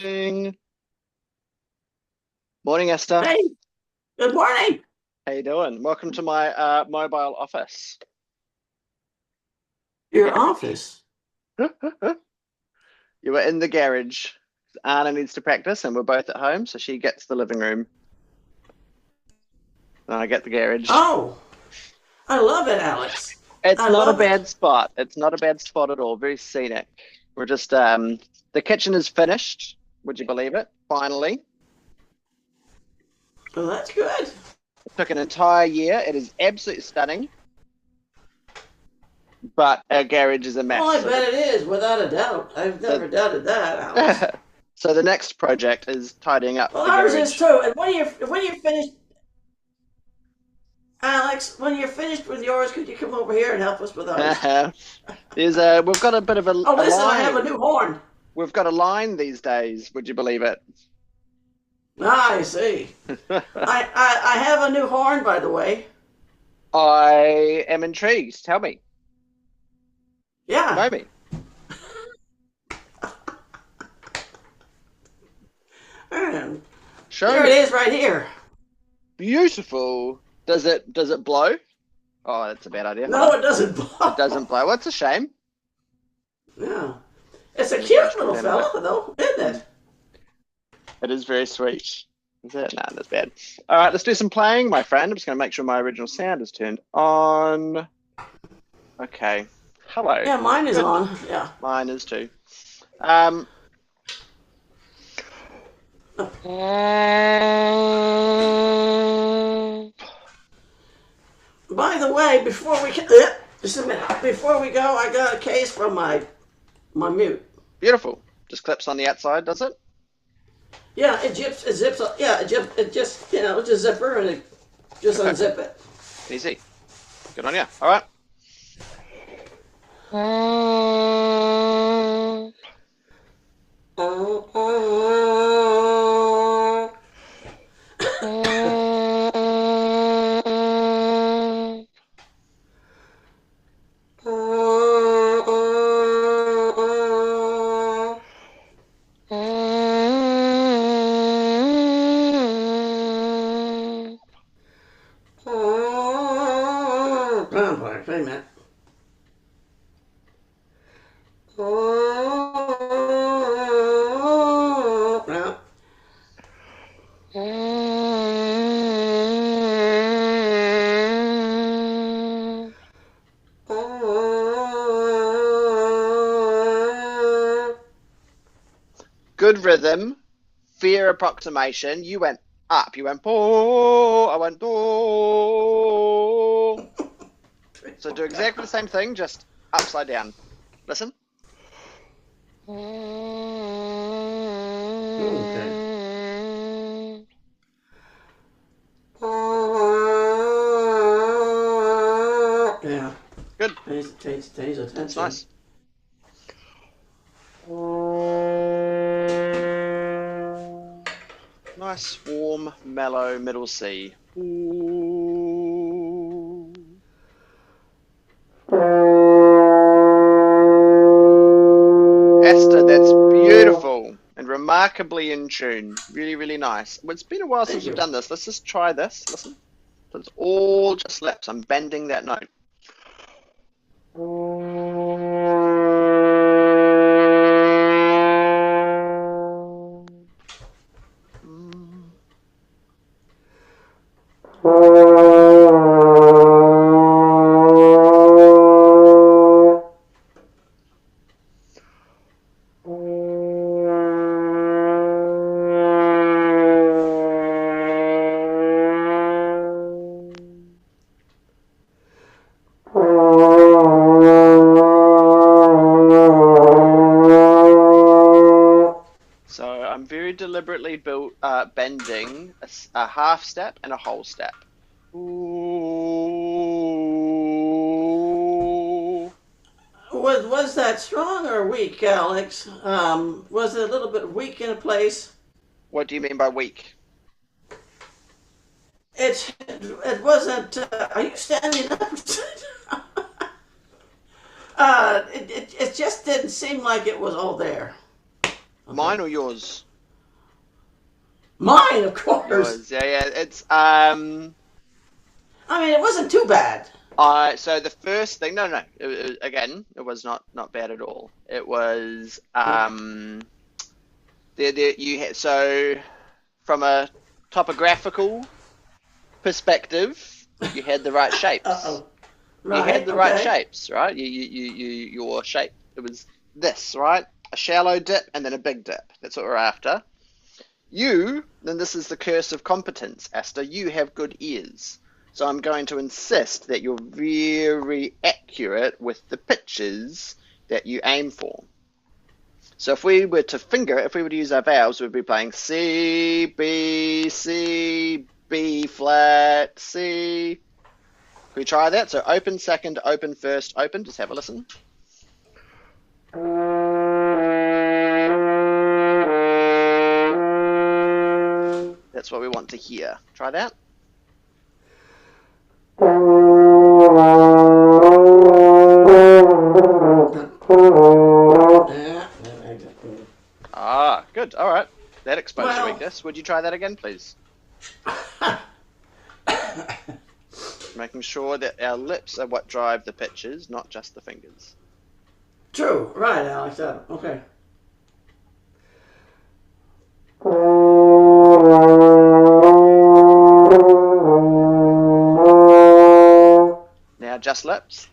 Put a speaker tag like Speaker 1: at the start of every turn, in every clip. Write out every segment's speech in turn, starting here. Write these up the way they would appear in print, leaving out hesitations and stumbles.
Speaker 1: Morning. Morning, Esther.
Speaker 2: Hey, good morning.
Speaker 1: How you doing? Welcome to my mobile office. The
Speaker 2: Your
Speaker 1: garage.
Speaker 2: office.
Speaker 1: You were in the garage. Anna needs to practice, and we're both at home, so she gets the living room, and I get the garage.
Speaker 2: Oh, I love it, Alex.
Speaker 1: It's
Speaker 2: I
Speaker 1: not a
Speaker 2: love it.
Speaker 1: bad spot. It's not a bad spot at all. Very scenic. We're just the kitchen is finished. Would you believe it? Finally.
Speaker 2: Well, that's good.
Speaker 1: It took an entire year. It is absolutely stunning, but our garage is a
Speaker 2: Well,
Speaker 1: mess.
Speaker 2: I
Speaker 1: So
Speaker 2: bet it is, without a doubt. I've
Speaker 1: the
Speaker 2: never doubted that, Alex.
Speaker 1: so the next project is tidying up
Speaker 2: Well,
Speaker 1: the
Speaker 2: ours is
Speaker 1: garage.
Speaker 2: too. And when you're finished, Alex, when you're finished with yours, could you come over here and help us with ours?
Speaker 1: There's a we've got a bit of
Speaker 2: Oh,
Speaker 1: a
Speaker 2: listen, I have a
Speaker 1: line.
Speaker 2: new horn.
Speaker 1: We've got a line these days. Would you believe it?
Speaker 2: Ah, I see. I have a new horn, by the way.
Speaker 1: I am intrigued. Tell me.
Speaker 2: Yeah.
Speaker 1: Show me.
Speaker 2: And
Speaker 1: Show
Speaker 2: there it
Speaker 1: me.
Speaker 2: is, right here.
Speaker 1: Beautiful. Does it blow? Oh, that's a bad idea. Hold
Speaker 2: No,
Speaker 1: on.
Speaker 2: it doesn't
Speaker 1: It
Speaker 2: blow.
Speaker 1: doesn't blow. Well, it's a shame.
Speaker 2: Yeah. It's a
Speaker 1: Let me go
Speaker 2: cute
Speaker 1: straight
Speaker 2: little
Speaker 1: down a bit.
Speaker 2: fella, though, isn't it?
Speaker 1: It is very sweet. Is it? Nah, that's bad. All right, let's do some playing, my friend. I'm just going to make sure my original sound is turned on. Okay. Hello.
Speaker 2: Yeah, mine is
Speaker 1: Good.
Speaker 2: on. Yeah.
Speaker 1: Mine is too. Um,
Speaker 2: By the way, just a minute. Before we go, I got a case from my mute.
Speaker 1: Beautiful. Just clips on the outside, does it?
Speaker 2: Yeah, it zips. Yeah, it just it's a zipper and it just unzip it.
Speaker 1: Easy. Good on you. All right.
Speaker 2: Wait a minute. Now,
Speaker 1: Good rhythm. Fear approximation. You went up. You went oh. I went oh. So do exactly the same thing, just upside down. Listen.
Speaker 2: okay. Yeah.
Speaker 1: Good.
Speaker 2: Pays
Speaker 1: That's
Speaker 2: attention.
Speaker 1: nice. Nice, warm, mellow middle C. Ooh. Esther, that's beautiful and remarkably in tune. Really, really nice. Well, it's been a while
Speaker 2: Thank
Speaker 1: since we've
Speaker 2: you.
Speaker 1: done this. Let's just try this. Listen. So it's all just lips. I'm bending that note. So I'm very deliberately bending a half step and a whole step. Ooh.
Speaker 2: Was that strong or weak, Alex? Was it a little bit weak in a place?
Speaker 1: What do you mean by weak?
Speaker 2: It wasn't. Are you standing up? It just didn't seem like it was all there. Okay.
Speaker 1: Mine or yours?
Speaker 2: Mine, of course.
Speaker 1: Yours. Yeah. It's
Speaker 2: I mean, it wasn't too bad.
Speaker 1: So the first thing, no, again, it was not bad at all. It was so from a topographical perspective, you had the right shapes.
Speaker 2: Uh-oh.
Speaker 1: You had
Speaker 2: Right,
Speaker 1: the right
Speaker 2: okay.
Speaker 1: shapes, right? Your shape. It was this, right? A shallow dip and then a big dip. That's what we're after. Then this is the curse of competence, Esther. You have good ears. So I'm going to insist that you're very accurate with the pitches that you aim for. So if we were to use our vowels, we'd be playing C, B flat, C. Can we try that? So open second, open first, open. Just have a listen. That's what we want to hear. Try that. Ah, good. All right. That exposed your weakness. Would you try that again, please? Making sure that our lips are what drive the pitches, not just the fingers.
Speaker 2: True. Right, Alex. Okay.
Speaker 1: Now just lips.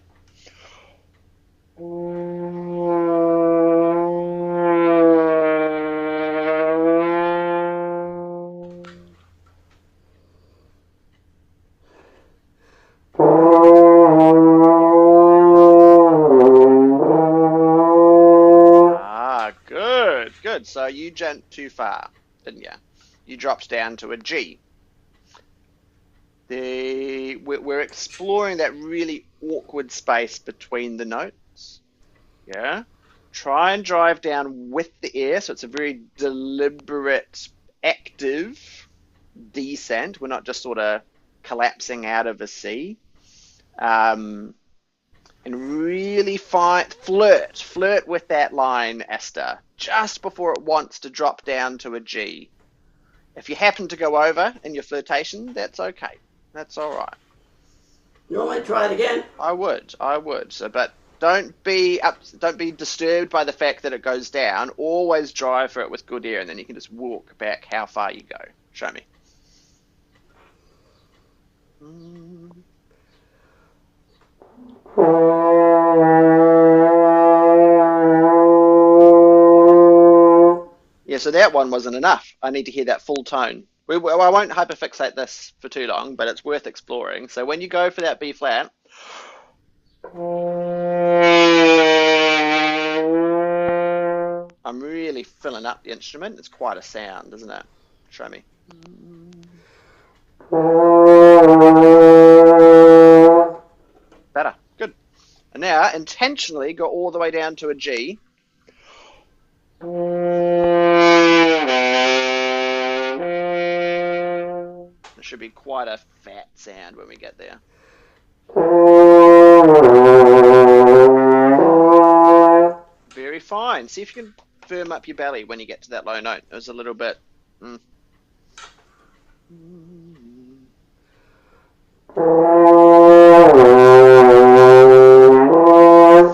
Speaker 1: Good. So you jumped too far, didn't you? You dropped down to a G. We're exploring that really awkward space between the notes. Yeah. Try and drive down with the air, so it's a very deliberate, active descent. We're not just sort of collapsing out of a C. And really flirt with that line, Esther, just before it wants to drop down to a G. If you happen to go over in your flirtation, that's okay. That's all right.
Speaker 2: You want me to try it again?
Speaker 1: I would. So, but don't be disturbed by the fact that it goes down. Always drive for it with good air, and then you can just walk back how far you go. Show me. Yeah, so that one wasn't enough. I need to hear that full tone. I won't hyperfixate this for too long, but it's worth exploring. So when you go for that B flat, I'm really filling up the instrument. It's quite a sound, isn't it? Show me. Better. Good. And now, intentionally go all the way down to a G. It should be quite a fat sound when we get there. Very fine. See if you can firm up your belly when you get to that low note. It was a little bit...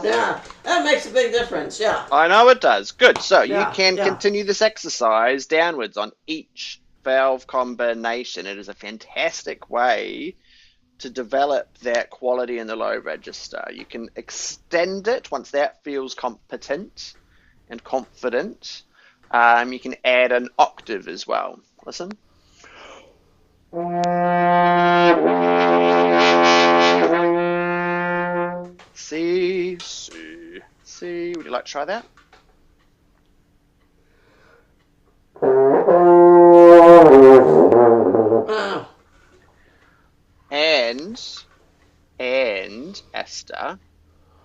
Speaker 2: Yeah, that makes a big difference, yeah.
Speaker 1: I know it does. Good. So you can continue this exercise downwards on each valve combination. It is a fantastic way to develop that quality in the low register. You can extend it once that feels competent and confident. You can add an octave as well. Listen. C, C, C. Would you like to try that?
Speaker 2: Wow.
Speaker 1: And Esther,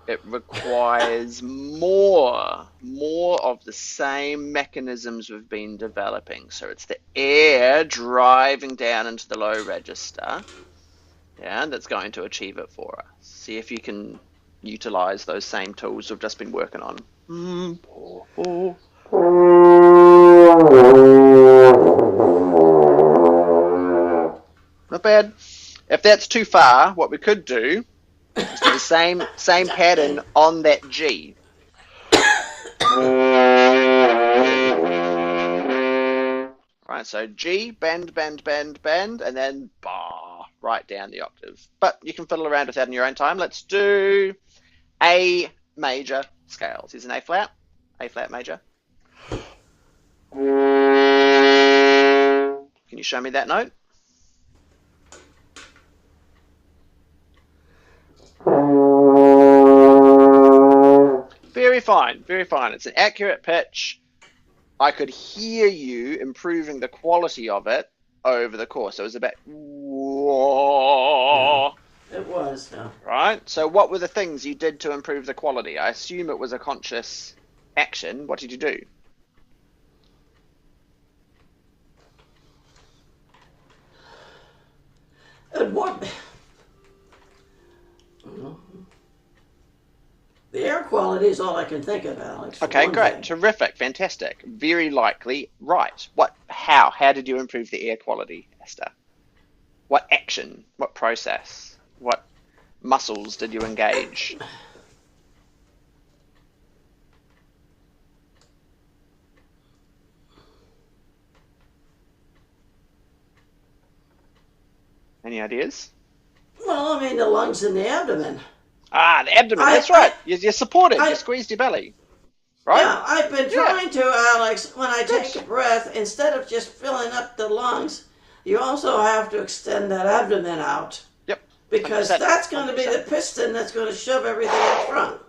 Speaker 1: it requires more of the same mechanisms we've been developing. So it's the air driving down into the low register, yeah, that's going to achieve it for us. See if you can utilize those same tools we've just been working on. bad. If that's too far, what we could do is do the same pattern on that G. Right, so G, bend, bend, bend, bend, and then bah, right down the octave. But you can fiddle around with that in your own time. Let's do A major scales. Here's an A flat major. Can you show me that note? Very fine, very fine. It's an accurate pitch. I could hear you improving the quality of it over the course. So it was about whoa.
Speaker 2: It was, yeah.
Speaker 1: Right? So what were the things you did to improve the quality? I assume it was a conscious action. What did you do?
Speaker 2: The air quality is all I can think of, Alex.
Speaker 1: Okay, great. Terrific. Fantastic. Very likely right. How did you improve the air quality, Esther? What action? What process? What muscles did you engage? Any ideas?
Speaker 2: Well, I mean, the lungs and the abdomen.
Speaker 1: Ah, the abdomen. That's right. You supported. You squeezed your belly. Right?
Speaker 2: Yeah, I've been trying to, Alex, when I take a breath, instead of just filling up the lungs, you also have to extend that abdomen out.
Speaker 1: Yep.
Speaker 2: Because
Speaker 1: 100%.
Speaker 2: that's going to be the piston that's going to shove everything up front.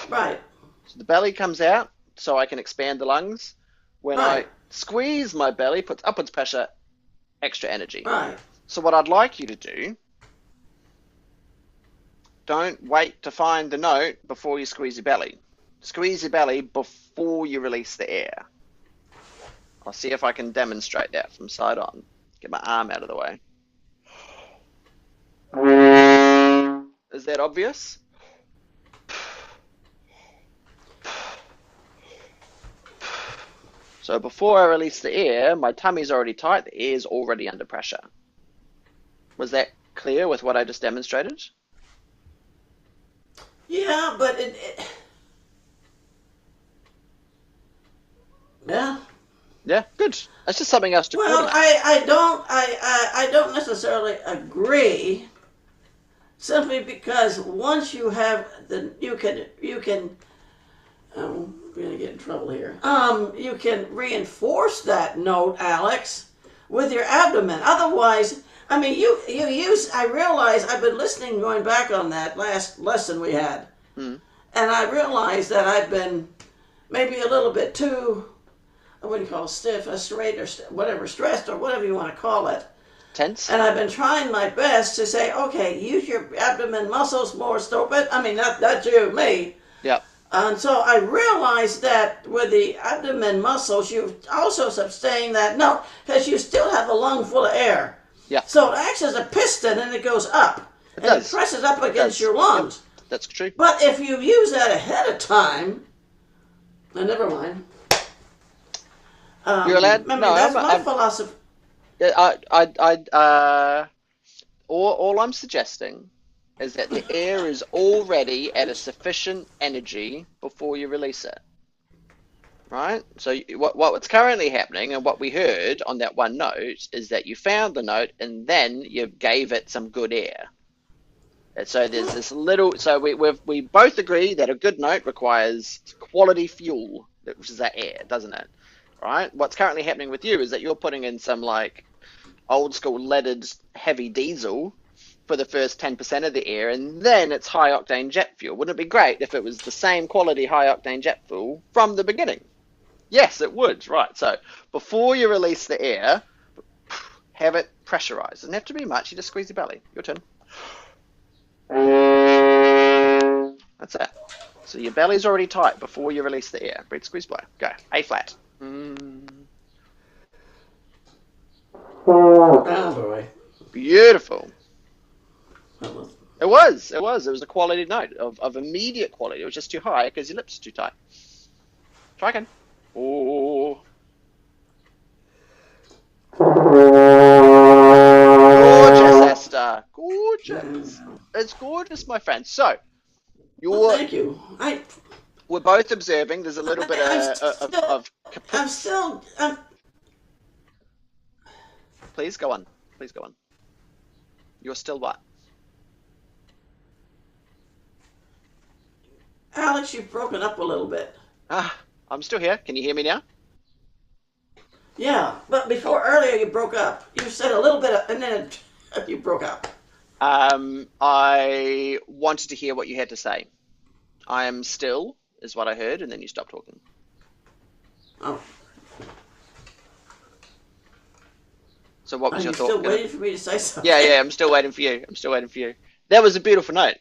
Speaker 2: Right.
Speaker 1: So the belly comes out so I can expand the lungs. When I squeeze my belly, puts upwards pressure, extra energy.
Speaker 2: Right.
Speaker 1: So what I'd like you to do, don't wait to find the note before you squeeze your belly. Squeeze your belly before you release the air. I'll see if I can demonstrate that from side on. Get my arm out of the way. Is that obvious? So before I release the air, my tummy's already tight, the air's already under pressure. Was that clear with what I just demonstrated?
Speaker 2: Yeah, but yeah.
Speaker 1: Yeah, good. That's just something else to
Speaker 2: Well, I don't necessarily agree. Simply because once you have you can I'm gonna get in trouble here. You can reinforce that note, Alex, with your abdomen. Otherwise, I mean, you use. I realize I've been listening, going back on that last lesson we had, and I realized that I've been maybe a little bit too, I wouldn't call it stiff, straight, or whatever, stressed, or whatever you want to call it.
Speaker 1: Tense.
Speaker 2: And I've been trying my best to say, okay, use your abdomen muscles more, stupid. I mean, not you, me.
Speaker 1: Yep.
Speaker 2: And so I realized that with the abdomen muscles, you also sustain that note because you still have a lung full of air.
Speaker 1: Yeah.
Speaker 2: So it acts as a piston and it goes up. It presses up against your lungs.
Speaker 1: Yep. That's true.
Speaker 2: But if you use that ahead of time, never mind.
Speaker 1: You're allowed.
Speaker 2: I mean, that's my philosophy.
Speaker 1: All I'm suggesting is that the air is already at a sufficient energy before you release it. Right? So what's currently happening, and what we heard on that one note, is that you found the note and then you gave it some good air. And so there's this little. So we both agree that a good note requires quality fuel, which is that air, doesn't it? Right? What's currently happening with you is that you're putting in some like old school leaded heavy diesel for the first 10% of the air, and then it's high octane jet fuel. Wouldn't it be great if it was the same quality high octane jet fuel from the beginning? Yes, it would. Right. So before you release the air, have it pressurized. Doesn't have to be much. You just squeeze your belly. Your turn. That's it. So your belly's already tight before you release the air. Breathe, squeeze, blow. Go. A flat.
Speaker 2: Oh boy.
Speaker 1: Beautiful. It was a quality note of immediate quality. It was just too high because your lips are too tight. Try again. Oh. fine. So,
Speaker 2: Well, thank you.
Speaker 1: we're both observing. There's a little bit of
Speaker 2: I'm still.
Speaker 1: Please go on. Please go on. You're still what?
Speaker 2: Alex, you've broken up a little bit.
Speaker 1: I'm still here. Can you hear me now?
Speaker 2: Yeah, but before earlier you broke up. You said a little bit, and then you broke up.
Speaker 1: I wanted to hear what you had to say. I am still, is what I heard, and then you stopped talking.
Speaker 2: Oh.
Speaker 1: So what was your thought?
Speaker 2: Still waiting for me to say something?
Speaker 1: Yeah, I'm still waiting for you. I'm still waiting for you. That was a beautiful note.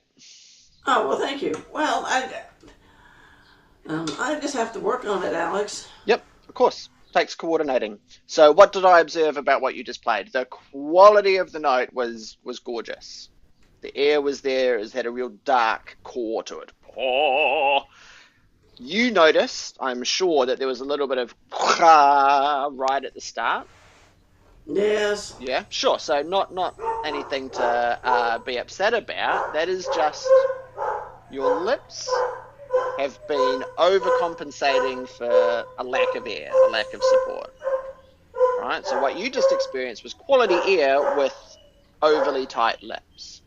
Speaker 2: Oh, well, thank you. Well, I just have to work on it, Alex.
Speaker 1: Yep, of course. Takes coordinating. So what did I observe about what you just played? The quality of the note was gorgeous. The air was there. It had a real dark core to it. Oh. You noticed, I'm sure, that there was a little bit of right at the start.
Speaker 2: Yes.
Speaker 1: Yeah, sure. So not anything to be upset about. That is just your lips have been overcompensating for a lack of air, a lack of support. Right? So what you just experienced was quality air with overly tight lips.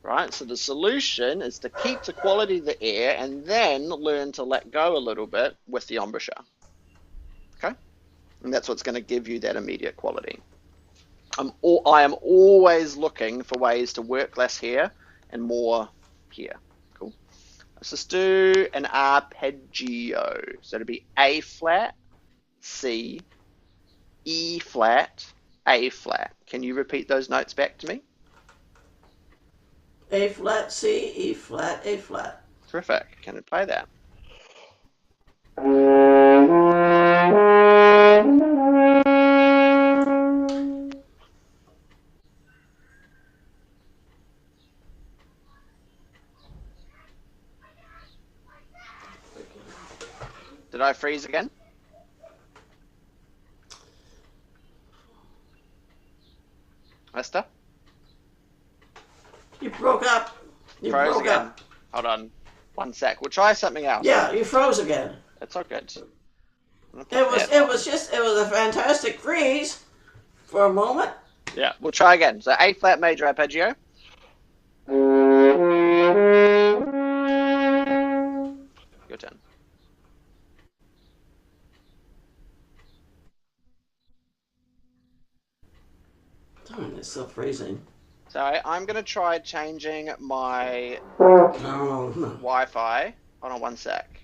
Speaker 1: Right? So the solution is to keep the quality of the air and then learn to let go a little bit with the embouchure. Okay? And that's what's going to give you that immediate quality. I am always looking for ways to work less here and more here. Cool. Let's just do an arpeggio. So it'll be A flat, C, E flat, A flat. Can you repeat those notes back to me?
Speaker 2: A flat, C, E flat, A flat.
Speaker 1: Terrific. Can I play that? Did I freeze again? Esther?
Speaker 2: You broke up. You
Speaker 1: Froze
Speaker 2: broke
Speaker 1: again.
Speaker 2: up.
Speaker 1: Hold on. 1 sec. We'll try something else.
Speaker 2: Yeah, you froze again.
Speaker 1: That's all good.
Speaker 2: It was a fantastic freeze for a moment.
Speaker 1: Yeah, we'll try again. So A flat major arpeggio. Your turn.
Speaker 2: Darn, it's still freezing.
Speaker 1: So I'm going to try changing my
Speaker 2: No.
Speaker 1: Wi-Fi. Hold on 1 sec.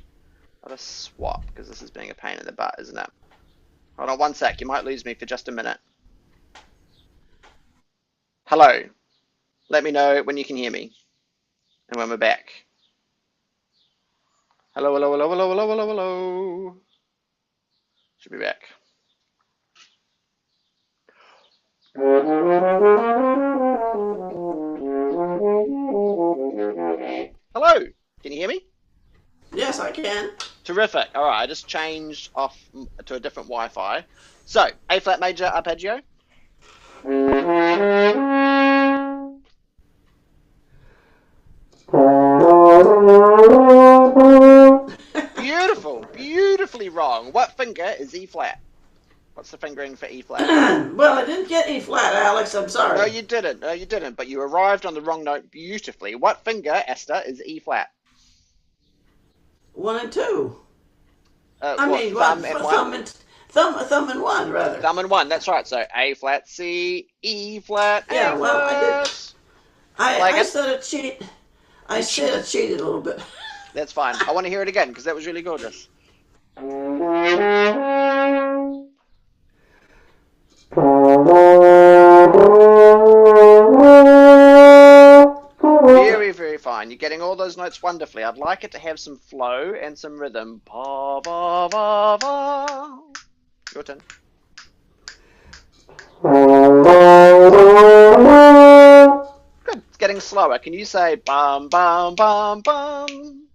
Speaker 1: I'll just swap because this is being a pain in the butt, isn't it? Hold on 1 sec. You might lose me for just a minute. Hello. Let me know when you can hear me and when we're back. Hello, hello, hello, hello, hello, hello, hello. Should be back. Hello. Can you hear me?
Speaker 2: Yes, I can.
Speaker 1: Terrific. All right, I just changed off to a different Wi-Fi. So, A flat major arpeggio. Beautiful. Beautifully wrong. What finger is E flat? What's the fingering for E flat?
Speaker 2: Well, I didn't get E flat, Alex. I'm sorry.
Speaker 1: No, you didn't. No, you didn't. But you arrived on the wrong note beautifully. What finger, Esther, is E flat?
Speaker 2: 1 and 2.
Speaker 1: Thumb and one.
Speaker 2: Thumb and 1, rather.
Speaker 1: Thumb and 1. That's right. So A flat, C, E flat, A
Speaker 2: Yeah, well,
Speaker 1: flat.
Speaker 2: I said a cheat. I said I cheated a little bit.
Speaker 1: That's fine. I want to hear it again because that was really gorgeous. Very, very fine. You're getting all those notes wonderfully. I'd like it to have some flow and some rhythm. Ba, ba, ba, ba. Your turn. Good. It's getting slower. Can you say bum, bum, bum, bum?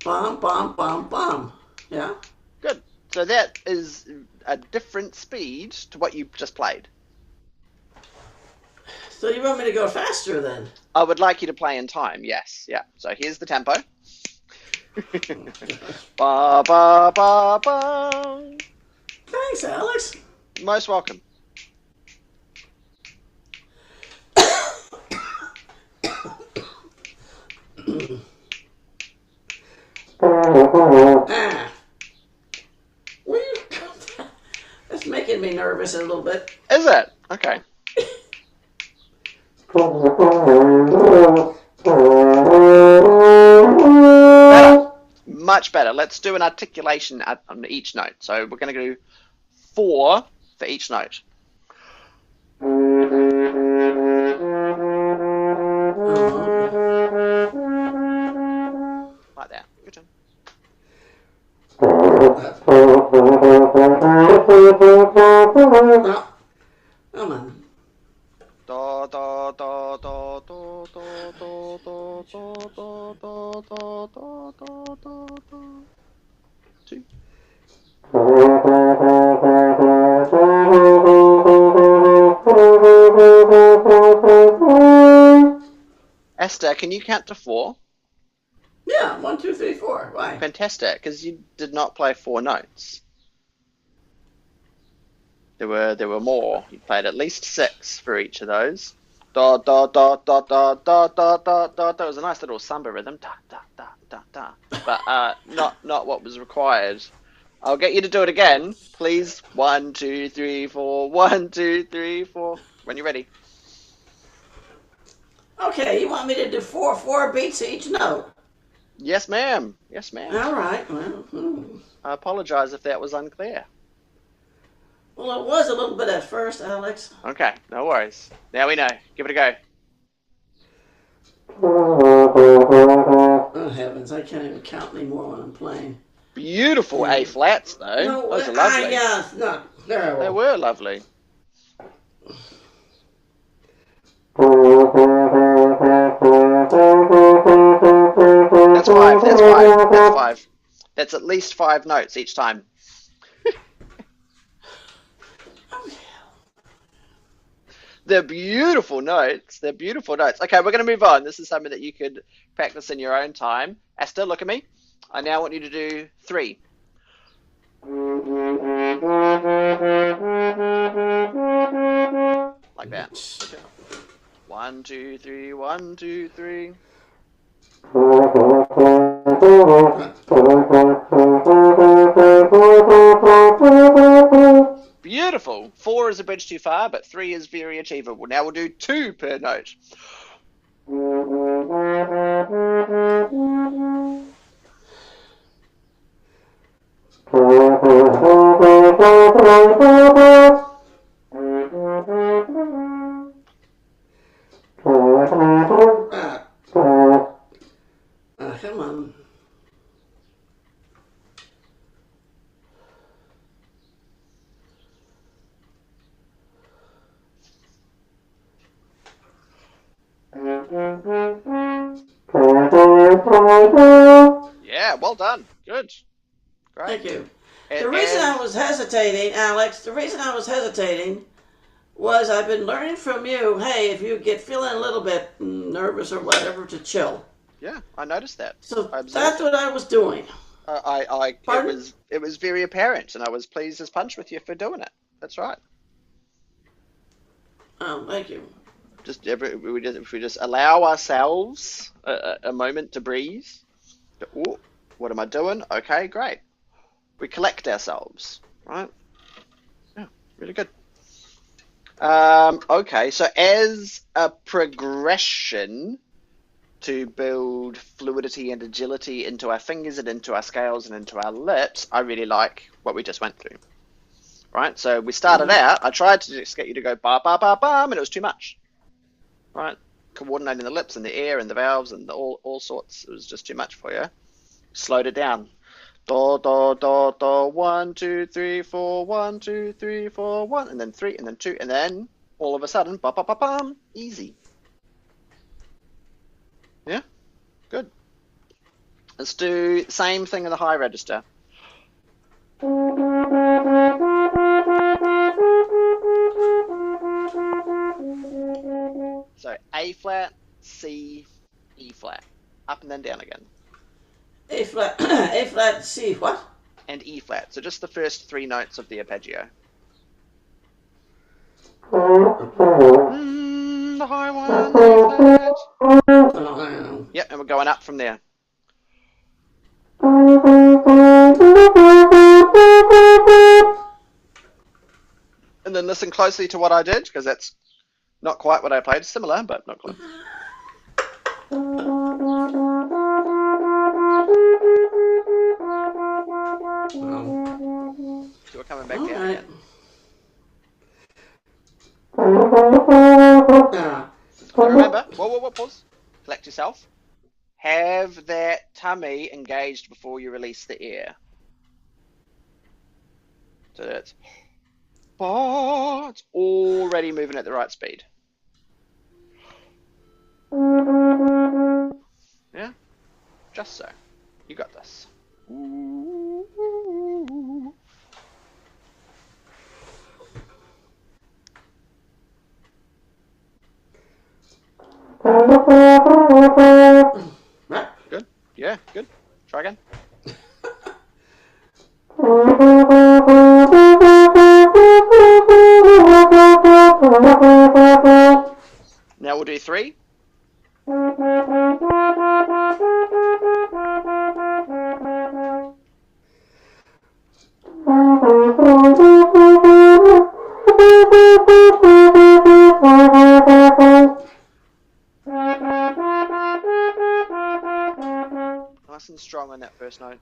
Speaker 2: Bum, bum, bum, bum. Yeah?
Speaker 1: Good. So that is a different speed to what you just played.
Speaker 2: So you want me to go faster then?
Speaker 1: I would like you to play in time. Yes. Yeah. So here's the tempo. Ba ba ba ba.
Speaker 2: Thanks, Alex.
Speaker 1: Most welcome.
Speaker 2: Ah. Will you come? That's making me nervous a little bit.
Speaker 1: Is it? Okay. Better. Much better. Let's do an articulation on each note. So we're going to do 4 for each note. Like that. Your turn.
Speaker 2: No. Come on.
Speaker 1: Da da da da da da da da da da da da da da da. 2. Esther, can you count to 4?
Speaker 2: Yeah, 1, 2, 3, 4. Why?
Speaker 1: Fantastic, because you did not play 4 notes. There were more. You played at least 6 for each of those. Da da da da da da da da da. That was a nice little samba rhythm. Da da da da da. But not what was required. I'll get you to do it again, please. 1, 2, 3, 4. 1, 2, 3, 4. When you're ready.
Speaker 2: Okay, you want me to do four beats each note?
Speaker 1: Yes, ma'am. Yes, ma'am.
Speaker 2: All right. Well,
Speaker 1: I apologize if that was unclear.
Speaker 2: well, it was a little bit at first, Alex.
Speaker 1: Okay, no worries. Now we know. Give it a go.
Speaker 2: Oh heavens, I can't even count anymore when I'm playing.
Speaker 1: Beautiful A flats though.
Speaker 2: No,
Speaker 1: Those are lovely.
Speaker 2: yeah, no, terrible.
Speaker 1: They were lovely. That's 5. That's 5. That's 5. That's at least 5 notes each time. They're beautiful notes. They're beautiful notes. Okay, we're going to move on. This is something that you could practice in your own time. Esther, look at me. I now want you to do 3. Like that. Okay. 1, 2, 3. 1, 2, 3. Beautiful. 4 is a bridge too far, but 3 is very achievable. Now we'll do 2 per note.
Speaker 2: Come on.
Speaker 1: Yeah, well done. Good. Great.
Speaker 2: Thank you. The reason I was hesitating, Alex, was I've been learning from you, hey, if you get feeling a little bit nervous or whatever, to chill.
Speaker 1: Yeah, I noticed that.
Speaker 2: So that's what I was doing.
Speaker 1: It was very apparent, and I was pleased as punch with you for doing it. That's right.
Speaker 2: Oh, thank you.
Speaker 1: If we just allow ourselves a moment to breathe. Oh, what am I doing? Okay, great. We collect ourselves, right? Yeah, really good. Okay, so as a progression to build fluidity and agility into our fingers and into our scales and into our lips, I really like what we just went through. Right, so we started out, I tried to just get you to go ba ba ba bam, and it was too much. Right, coordinating the lips and the air and the valves and all sorts, it was just too much for you. Slowed it down. Da da da da, 1, 2, 3, 4, 1, 2, 3, 4, 1, and then 3, and then 2, and then all of a sudden, ba ba ba bam, easy. Yeah, good. Let's do the same thing in the high register. C, E flat. Up and then down again.
Speaker 2: A flat, A flat, C, what?
Speaker 1: And E flat. So just the first 3 notes of the arpeggio. The high one, E flat.
Speaker 2: Oh,
Speaker 1: Yep, and we're going up from there. And then listen closely to what I did, because that's not quite what I played. Similar, but not quite. So we're coming back down again. And remember, whoa, pause. Collect yourself. Have that tummy engaged before you release the air. So that's, oh, it's already moving at the right speed. Yeah, just so. You got this. Good. Yeah, good. Try again. Now we'll do 3. Nice and strong on that first note.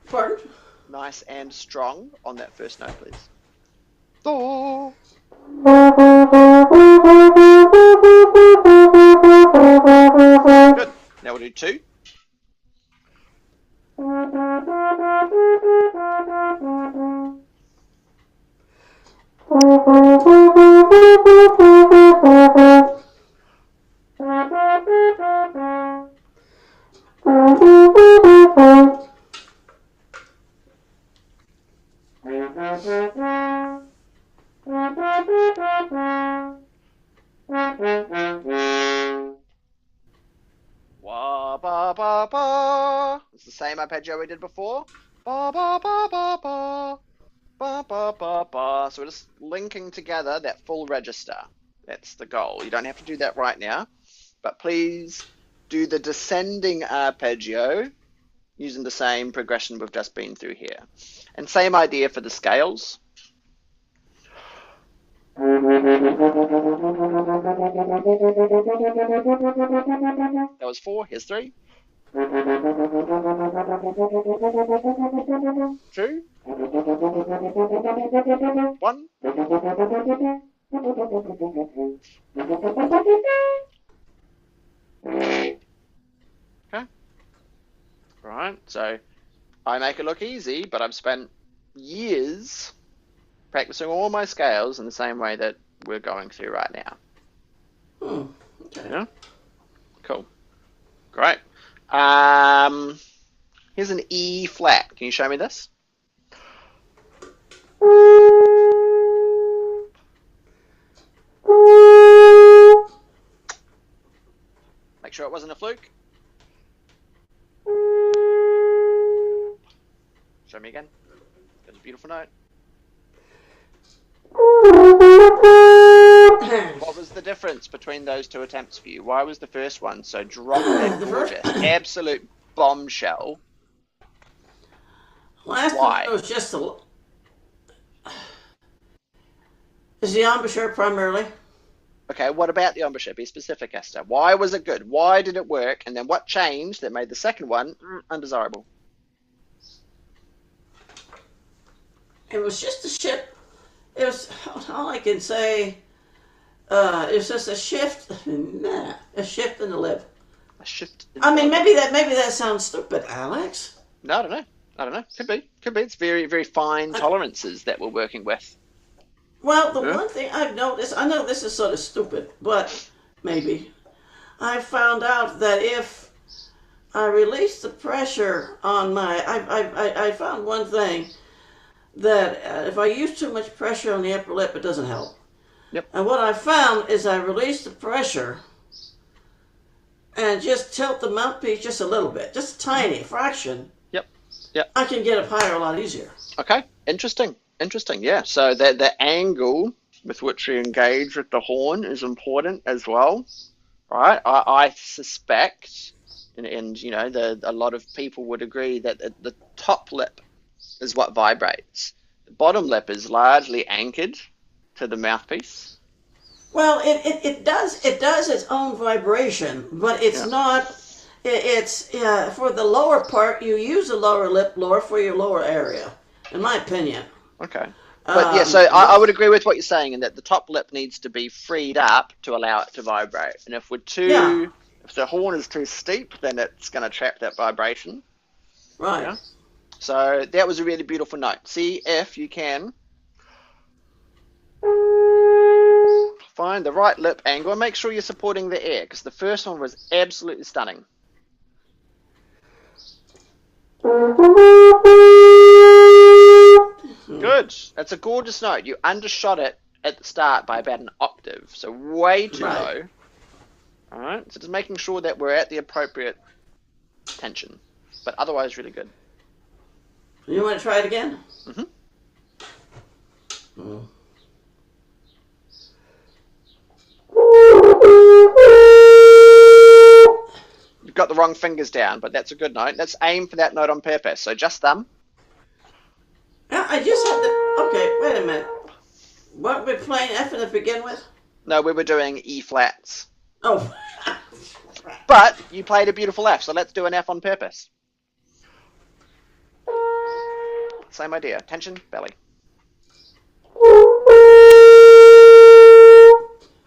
Speaker 2: Pardon?
Speaker 1: Nice and strong on that first note, please. Do. Good. Now we'll do 2. Wah, ba, ba, ba. It's the same arpeggio we did before. Ba, ba, ba, ba, ba. Ba, ba, ba, ba. So we're just linking together that full register. That's the goal. You don't have to do that right now, but please do the descending arpeggio using the same progression we've just been through here. And same idea for the scales. That was 4. Here's 3. 2. 1. Okay. Right. So I make it look easy, but I've spent years practicing all my scales in the same way that we're going through right now.
Speaker 2: Okay.
Speaker 1: Yeah? Cool. Great. Here's an E flat. Can you show me this? Make sure it wasn't a fluke. Show me again. That's a beautiful note. What was the difference between those 2 attempts for you? Why was the first one so dropped and gorgeous? Absolute bombshell.
Speaker 2: Last
Speaker 1: Why?
Speaker 2: one was just a... Is the embouchure primarily?
Speaker 1: Okay, what about the embouchure? Be specific, Esther. Why was it good? Why did it work? And then what changed that made the second one undesirable?
Speaker 2: It was just a shift. It was, all I can say, it was just a shift. A shift in the lip.
Speaker 1: A shift.
Speaker 2: I mean, maybe that sounds stupid, Alex.
Speaker 1: No, I don't know. Could be. It's very, very fine tolerances that we're working with.
Speaker 2: Well, the one thing I've noticed, I know this is sort of stupid, but maybe, I found out that if I release the pressure on my, I found one thing, that if I use too much pressure on the upper lip, it doesn't help.
Speaker 1: Yep.
Speaker 2: And what I found is I release the pressure, and just tilt the mouthpiece just a little bit, just a tiny fraction,
Speaker 1: Yep. Yep.
Speaker 2: I can get up higher a lot easier.
Speaker 1: Okay. Interesting. Interesting. Yeah. So the angle with which you engage with the horn is important as well, right? I suspect, and you know, a lot of people would agree that the top lip is what vibrates. The bottom lip is largely anchored to the mouthpiece.
Speaker 2: Well, it does its own vibration, but it's
Speaker 1: Yeah.
Speaker 2: not. It's for the lower part. You use the lower lip lower for your lower area, in my opinion.
Speaker 1: Okay. But yeah, so I
Speaker 2: But
Speaker 1: would agree with what you're saying in that the top lip needs to be freed up to allow it to vibrate. And if
Speaker 2: yeah,
Speaker 1: if the horn is too steep, then it's going to trap that vibration.
Speaker 2: right.
Speaker 1: Yeah. So that was a really beautiful note. See if you can find the right lip angle and make sure you're supporting the air, because the first one was absolutely stunning. Good. That's a gorgeous note. You undershot it at the start by about an octave, so way too
Speaker 2: Right.
Speaker 1: low. All right. So just making sure that we're at the appropriate tension, but otherwise really good.
Speaker 2: You want to try it again?
Speaker 1: Mm-hmm.
Speaker 2: Mm.
Speaker 1: You've got the wrong fingers down, but that's a good note. Let's aim for that note on purpose. So just thumb.
Speaker 2: Yeah, I just had to. Okay, wait a minute. What we're playing F to begin with?
Speaker 1: No, we were doing E flats.
Speaker 2: Oh.
Speaker 1: But you played a beautiful F, so let's do an F on purpose. Same idea. Tension, belly.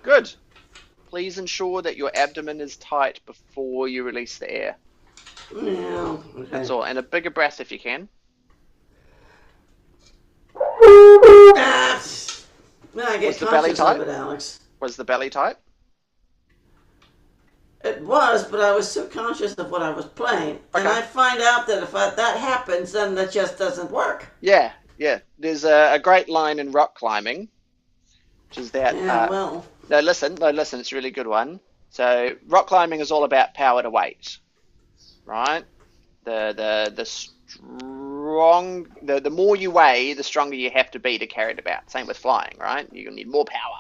Speaker 1: Good. Please ensure that your abdomen is tight before you release the air.
Speaker 2: Yeah. Okay.
Speaker 1: That's all. And a bigger breath if you can.
Speaker 2: Ah, now I get
Speaker 1: Was the belly
Speaker 2: conscious of
Speaker 1: tight?
Speaker 2: it, Alex.
Speaker 1: Was the belly tight?
Speaker 2: It was, but I was so conscious of what I was playing, and
Speaker 1: Okay.
Speaker 2: I find out that if that happens, then that just doesn't work.
Speaker 1: Yeah, yeah. There's a great line in rock climbing, which is that.
Speaker 2: Yeah, well,
Speaker 1: No, listen. It's a really good one. So rock climbing is all about power to weight, right? The more you weigh, the stronger you have to be to carry it about. Same with flying, right? You need more power.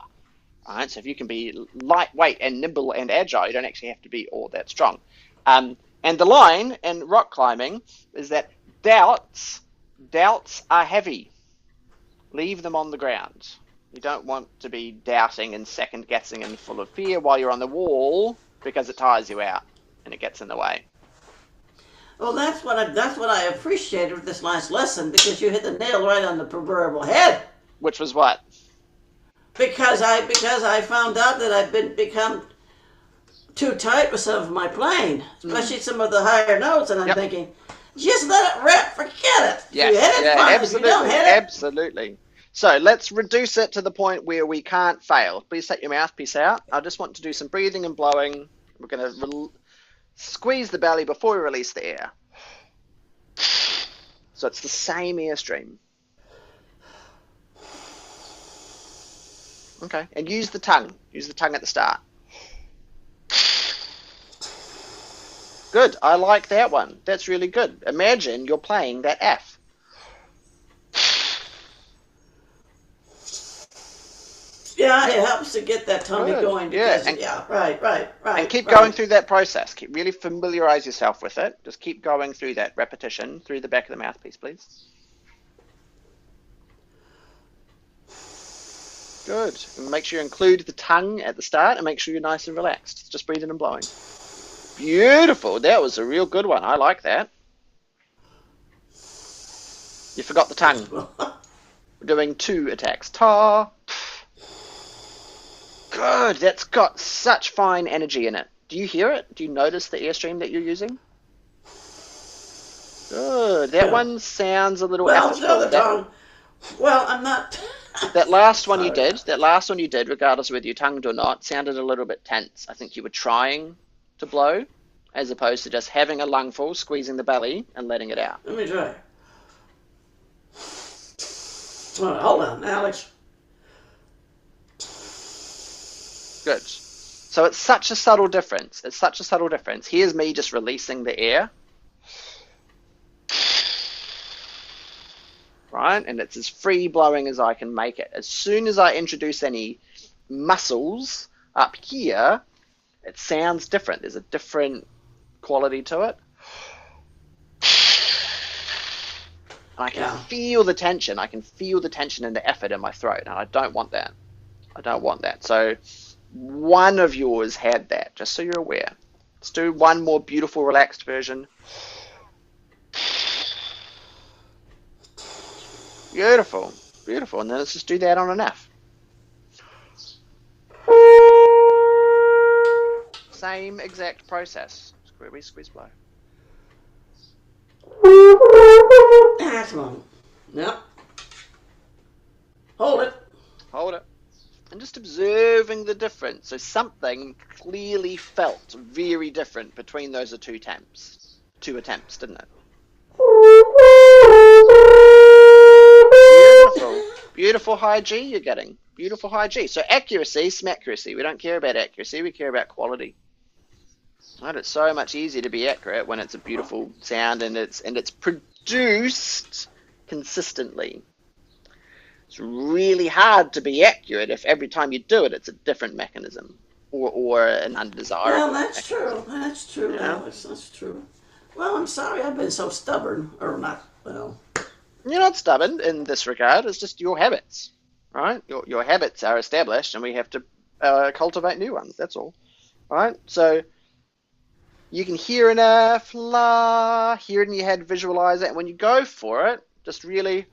Speaker 1: Right, so if you can be lightweight and nimble and agile, you don't actually have to be all that strong. And the line in rock climbing is that doubts are heavy. Leave them on the ground. You don't want to be doubting and second guessing and full of fear while you're on the wall, because it tires you out and it gets in the way.
Speaker 2: well, that's what I appreciated with this last lesson, because you hit the nail right on the proverbial head.
Speaker 1: Which was what?
Speaker 2: Because I found out that I've become too tight with some of my playing, especially some of the higher notes, and I'm
Speaker 1: Yep.
Speaker 2: thinking, just let it rip, forget it.
Speaker 1: Yes,
Speaker 2: If you hit it,
Speaker 1: yeah,
Speaker 2: fine.
Speaker 1: absolutely,
Speaker 2: If you don't hit it,
Speaker 1: absolutely. So let's reduce it to the point where we can't fail. Please take your mouthpiece out. I just want to do some breathing and blowing. We're going to squeeze the belly before we release the air. So it's the same airstream. Okay, and use the tongue. Use the tongue at the start. Good, I like that one. That's really good. Imagine you're playing that F.
Speaker 2: yeah, it helps to get that tummy
Speaker 1: Good,
Speaker 2: going.
Speaker 1: yeah,
Speaker 2: Because,
Speaker 1: and-
Speaker 2: right.
Speaker 1: And keep
Speaker 2: right.
Speaker 1: going through that process. Really familiarize yourself with it. Just keep going through that repetition through the back of the mouthpiece, please. Good. And make sure you include the tongue at the start and make sure you're nice and relaxed. Just breathing and blowing. Beautiful. That was a real good one. I like that. You forgot the tongue. We're doing 2 attacks. Ta. Good. That's got such fine energy in it. Do you hear it? Do you notice the airstream that you're using? Good. That
Speaker 2: Yeah.
Speaker 1: one sounds a little
Speaker 2: Well,
Speaker 1: effortful.
Speaker 2: show the tongue. Well, I'm not.
Speaker 1: That last one you
Speaker 2: Sorry.
Speaker 1: did, regardless of whether you tongued or not, sounded a little bit tense. I think you were trying to blow, as opposed to just having a lungful, squeezing the belly, and letting it out.
Speaker 2: Let me try. All right, hold on, Alex.
Speaker 1: Good. So it's such a subtle difference. It's such a subtle difference. Here's me just releasing the air, right? And it's as free blowing as I can make it. As soon as I introduce any muscles up here, it sounds different. There's a different quality to it. And I can feel the tension. I can feel the tension and the effort in my throat. And I don't want that. I don't want that. So one of yours had that, just so you're aware. Let's do one more beautiful, relaxed version. Beautiful. Beautiful. And then let's just do that on an F. Same exact process. Squeeze, squeeze, blow.
Speaker 2: That's one. Yep. Hold it.
Speaker 1: Hold it. And just observing the difference. So something clearly felt very different between those two attempts. Two attempts, didn't it? Beautiful. Beautiful high G you're getting. Beautiful high G. So accuracy, smaccuracy. We don't care about accuracy, we care about quality. Right? It's so much easier to be accurate when it's a beautiful sound and it's produced consistently. It's really hard to be accurate if every time you do it, it's a different mechanism or an undesirable.
Speaker 2: Well, that's true. That's true, Alex. That's true. Well, I'm sorry I've been so stubborn, or not. Well,
Speaker 1: you're not stubborn in this regard. It's just your habits, right? Your habits are established, and we have to cultivate new ones. That's all, right? So you can hear an F, la, hear it in your head, visualize it, and when you go for it, just really.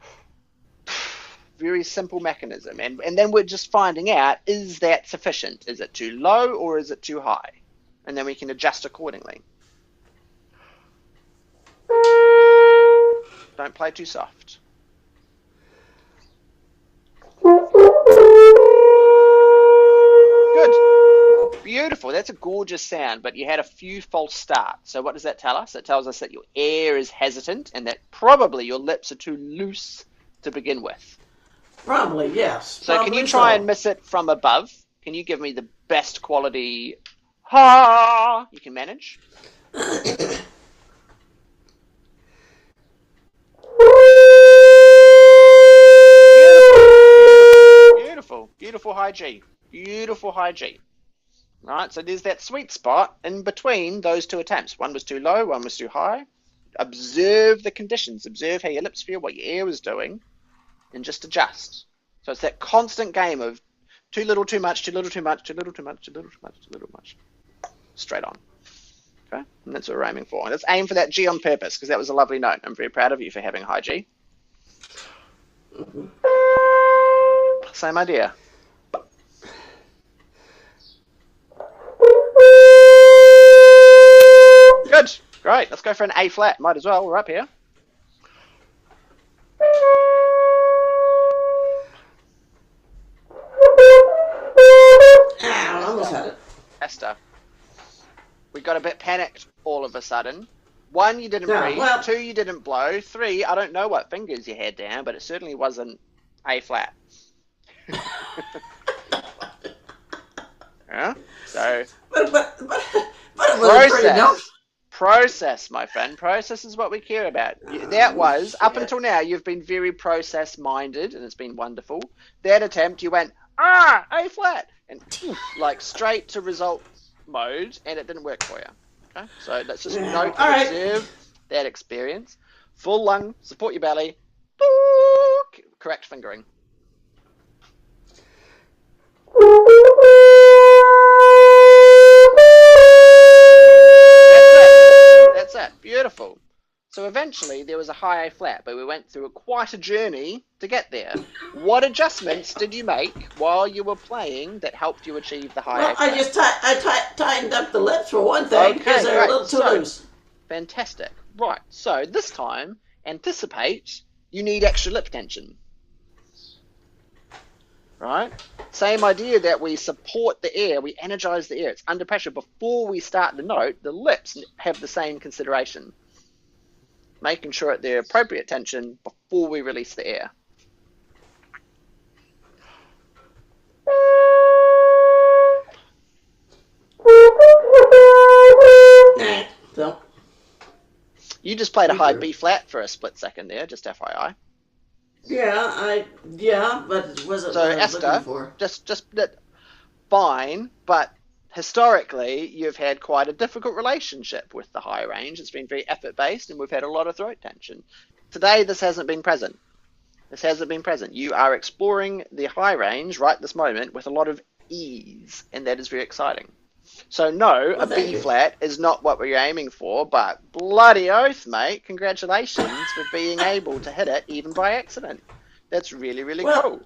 Speaker 1: Very simple mechanism, and then we're just finding out, is that sufficient? Is it too low or is it too high? And then we can adjust accordingly. Don't play too soft. Good. Beautiful. That's a gorgeous sound, but you had a few false starts. So what does that tell us? It tells us that your air is hesitant and that probably your lips are too loose to begin with.
Speaker 2: Probably, yes.
Speaker 1: So
Speaker 2: probably
Speaker 1: can you try and miss it from above? Can you give me the best quality ha you can manage? Beautiful. Beautiful high G. Beautiful high G. Right, so there's that sweet spot in between those two attempts. One was too low, one was too high. Observe the conditions. Observe how your lips feel, what your air was doing, and just adjust. So it's that constant game of too little, too much, too little, too much, too little, too much, too little, too much, too little, much. Straight on. Okay? And that's what we're aiming for. And let's aim for that G on purpose, because that was a lovely note. I'm very proud of you for having a high G. Same idea. Good. Great. Let's go for an A flat. Might as well. We're up here.
Speaker 2: I almost had it.
Speaker 1: Esther, we got a bit panicked all of a sudden. 1, you didn't breathe.
Speaker 2: Well,
Speaker 1: 2, you didn't blow. 3, I don't know what fingers you had down, but it certainly wasn't A flat. Yeah. So
Speaker 2: but it was pretty note.
Speaker 1: Process, my friend. Process is what we care about. That was, up until now, you've been very process-minded, and it's been wonderful. That attempt, you went, A flat, and like straight to result mode, and it didn't work for you. Okay, so let's just note and observe that experience. Full lung, support your belly, correct fingering. That's it. Beautiful. So eventually there was a high A flat, but we went through quite a journey to get there. What adjustments did you make while you were playing that helped you achieve the high A flat?
Speaker 2: I just tightened up the lips for one thing, because they're a little too loose.
Speaker 1: Fantastic. Right. So this time, anticipate you need extra lip tension. Right? Same idea that we support the air, we energize the air. It's under pressure. Before we start the note, the lips have the same consideration. Making sure at the appropriate tension before we release the air. played a
Speaker 2: We
Speaker 1: high
Speaker 2: do.
Speaker 1: B flat for a split second there, just FYI.
Speaker 2: Yeah, but it wasn't
Speaker 1: So
Speaker 2: what I was looking
Speaker 1: Esther,
Speaker 2: for.
Speaker 1: just fine, but historically you've had quite a difficult relationship with the high range. It's been very effort based, and we've had a lot of throat tension. Today, this hasn't been present. This hasn't been present. You are exploring the high range right this moment with a lot of ease, and that is very exciting. So no,
Speaker 2: Well,
Speaker 1: a
Speaker 2: thank
Speaker 1: B
Speaker 2: you.
Speaker 1: flat is not what we're aiming for, but bloody oath, mate, congratulations for being able to hit it even by accident. That's really, really
Speaker 2: Well,
Speaker 1: cool.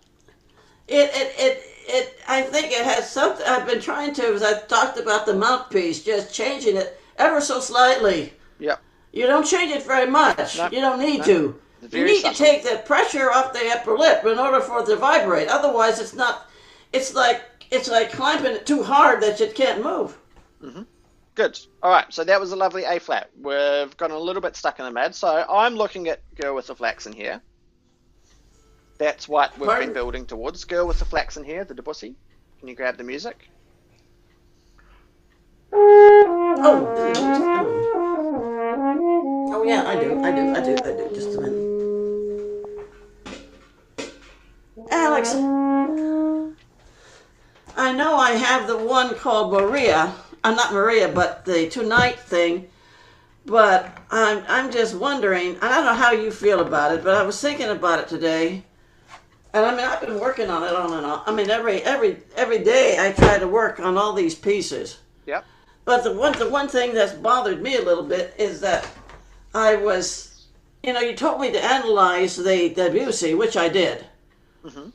Speaker 2: I think it has something. I've been trying to, as I talked about the mouthpiece, just changing it ever so slightly.
Speaker 1: Yep.
Speaker 2: You don't change it very much.
Speaker 1: No,
Speaker 2: You don't need
Speaker 1: no.
Speaker 2: to. You
Speaker 1: Very
Speaker 2: need to
Speaker 1: subtle.
Speaker 2: take the pressure off the upper lip in order for it to vibrate. Otherwise, it's not. It's like clamping it too hard that you can't move.
Speaker 1: Hmm. Good. All right. So that was a lovely A flat. We've gotten a little bit stuck in the mud. So I'm looking at Girl with the Flaxen here. That's what we've been
Speaker 2: Pardon?
Speaker 1: building towards. Girl with the Flaxen here, the Debussy. Can you grab the music?
Speaker 2: Oh yeah, I do. Just a minute, Alex. I know I have the one called Maria. I'm not Maria, but the tonight thing. But I'm just wondering. I don't know how you feel about it, but I was thinking about it today. And I mean, I've been working on it on and on. I mean, every day I try to work on all these pieces.
Speaker 1: Yep.
Speaker 2: But the one thing that's bothered me a little bit is that I was, you told me to analyze the Debussy, which I did.
Speaker 1: Hmm.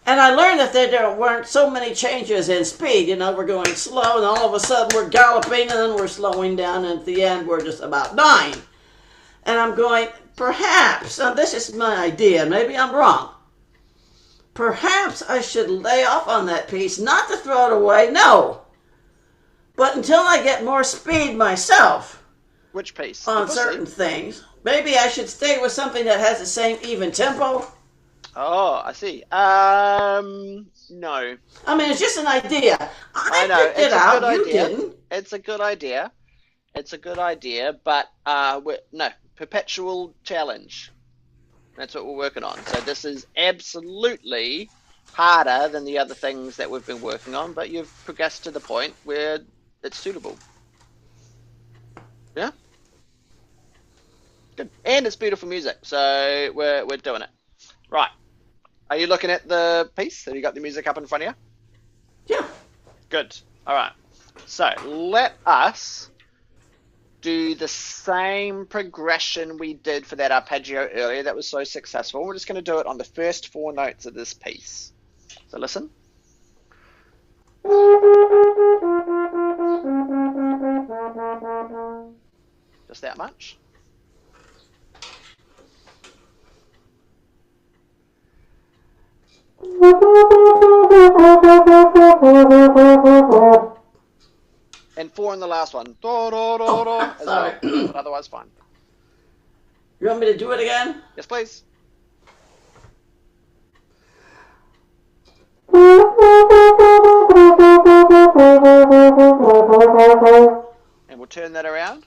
Speaker 2: And I learned that there weren't so many changes in speed. We're going slow, and all of a sudden we're galloping, and then we're slowing down, and at the end we're just about dying. And I'm going, perhaps, and this is my idea, maybe I'm wrong, perhaps I should lay off on that piece, not to throw it away, no, but until I get more speed myself
Speaker 1: Which piece?
Speaker 2: on
Speaker 1: Debussy?
Speaker 2: certain things, maybe I should stay with something that has the same even tempo.
Speaker 1: Oh, I see. No.
Speaker 2: I mean, it's just an idea.
Speaker 1: I
Speaker 2: I
Speaker 1: know.
Speaker 2: picked it
Speaker 1: It's a good
Speaker 2: out, you
Speaker 1: idea.
Speaker 2: didn't.
Speaker 1: It's a good idea. It's a good idea, but no, perpetual challenge. That's what we're working on. So this is absolutely harder than the other things that we've been working on, but you've progressed to the point where it's suitable. Yeah? Good. And it's beautiful music, so we're doing it. Right. Are you looking at the piece? Have you got the music up in front of you?
Speaker 2: Yeah.
Speaker 1: Good. All right. So let us do the same progression we did for that arpeggio earlier that was so successful. We're just going to do it on the first 4 notes of this piece. So listen. Just that much. And 4 in the last one. Do, do, do, do, as
Speaker 2: Sorry.
Speaker 1: well, but otherwise fine.
Speaker 2: You want me to do it again?
Speaker 1: Yes, please. And we'll turn that around.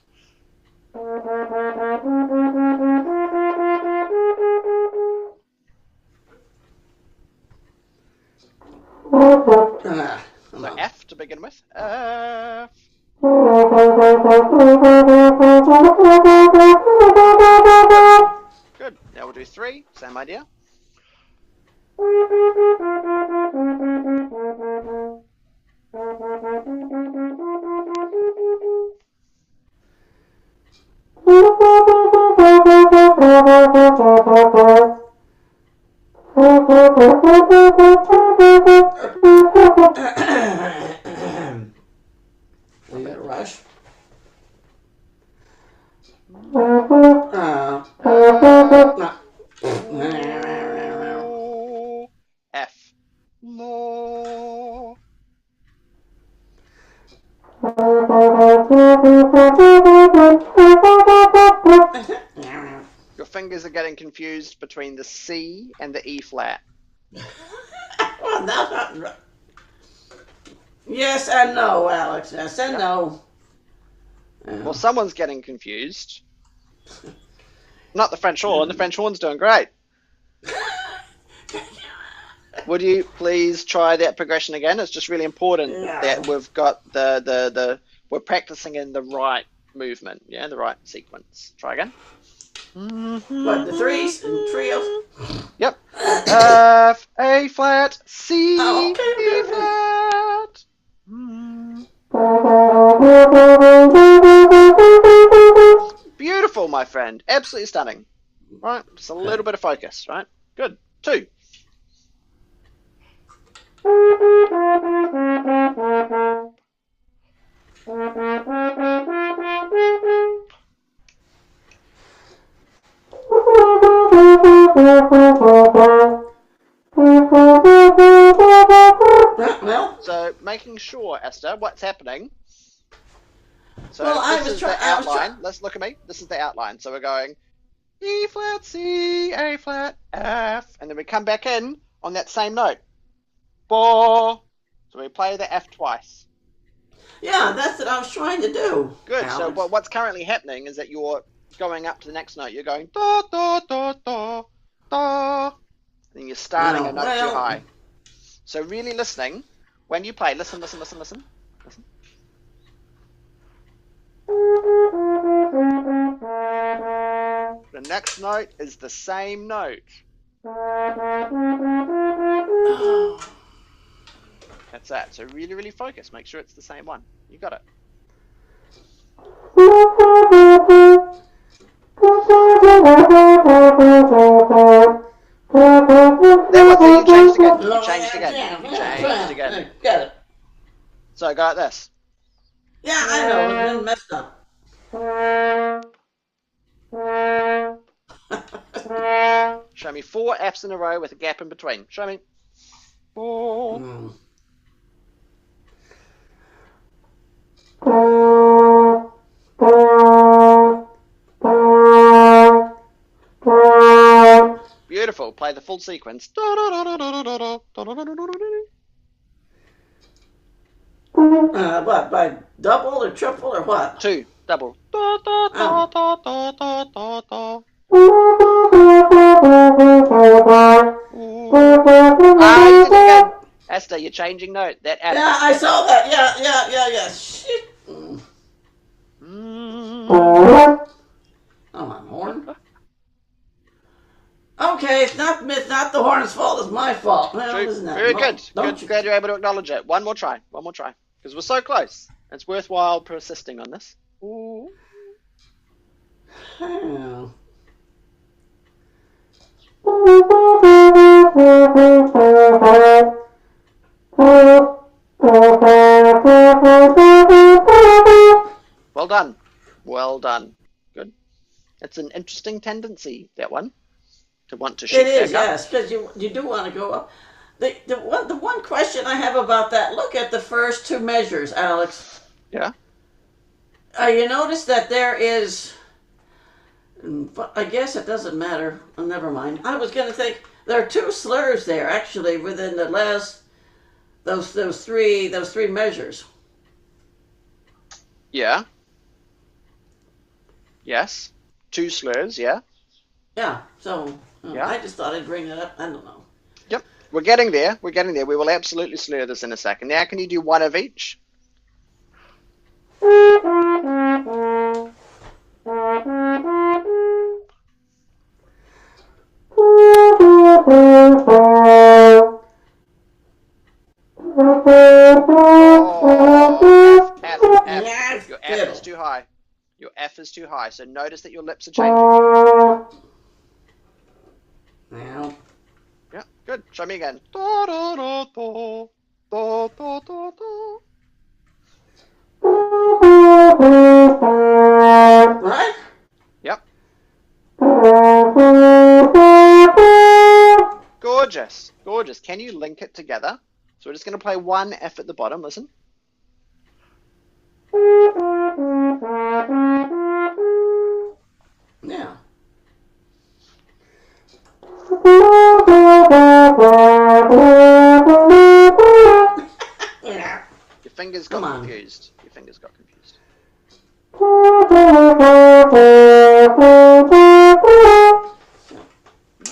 Speaker 1: So F to begin with. F. Good. Now we'll do 3. Same idea.
Speaker 2: We got a rush.
Speaker 1: F. More. Your fingers are getting confused between the C and the E flat.
Speaker 2: Well, that's not right. Yes and no, Alex. Yes and no.
Speaker 1: Well, someone's getting confused. Not the French horn. The French horn's doing great. Would you please try that progression again? It's just really important that we've got we're practicing in the right movement, yeah, the right sequence. Try again.
Speaker 2: What, the threes and trios?
Speaker 1: Yep. F, A flat, C,
Speaker 2: Oh, okay,
Speaker 1: E
Speaker 2: okay.
Speaker 1: flat. Beautiful, my friend. Absolutely stunning. Right, just a little bit of focus, right? Good. 2.
Speaker 2: Well,
Speaker 1: So making sure, Esther, what's happening. So
Speaker 2: well, I
Speaker 1: this
Speaker 2: was
Speaker 1: is
Speaker 2: trying.
Speaker 1: the outline. Let's look at me. This is the outline. So we're going E flat, C, A flat, F, and then we come back in on that same note. Bo. So we play the F twice.
Speaker 2: Yeah, that's what I was trying to do.
Speaker 1: Good.
Speaker 2: Alex.
Speaker 1: So what's currently happening is that you're going up to the next note. You're going da da da da da. And you're starting a note too high. So really listening when you play. Listen, listen, listen, listen, listen. The next note is the same note. That's that. So really, really focus. Make sure it's the same one. You got it. There was it. You changed again. You changed again. You changed again.
Speaker 2: Got it.
Speaker 1: So go like this.
Speaker 2: Yeah, I know. It's been messed up.
Speaker 1: Show me 4 Fs in a row with a gap in between. Show me. 4. Beautiful. Play the full sequence.
Speaker 2: What, by double or triple or what?
Speaker 1: 2. Double. You did it again. Esther, you're changing note. That F.
Speaker 2: Yeah, I saw that. Yeah. Shit. Oh, my horn. Okay, it's not the horn's fault. It's my fault. Well, isn't that?
Speaker 1: Very good.
Speaker 2: Don't
Speaker 1: Good. Glad you're able to acknowledge it. One more try. Because we're so close. It's worthwhile persisting on this. Ooh.
Speaker 2: Oh.
Speaker 1: Well done. Well done. Good. It's an interesting tendency, that one, to want to shoot
Speaker 2: It is,
Speaker 1: back up.
Speaker 2: yes, because you do want to go up. The one question I have about that, look at the first 2 measures, Alex.
Speaker 1: Yeah.
Speaker 2: You notice that there is, I guess it doesn't matter. Oh, never mind. I was going to think there are 2 slurs there actually within the last those three measures.
Speaker 1: Yeah. Yes. 2 slurs, yeah.
Speaker 2: Yeah. So
Speaker 1: Yeah.
Speaker 2: I just thought I'd bring that up. I don't know.
Speaker 1: Yep. We're getting there. We will absolutely slur this in a second. Now, can you do 1 of each? F. Your F is too high. Your F is too high. So notice that your lips are changing.
Speaker 2: Now.
Speaker 1: Yeah, good. Show me again.
Speaker 2: Right?
Speaker 1: Yep. Gorgeous. Gorgeous. Can you link it together? So we're just going to play 1 F at the bottom. Listen.
Speaker 2: Yeah.
Speaker 1: Your fingers got confused.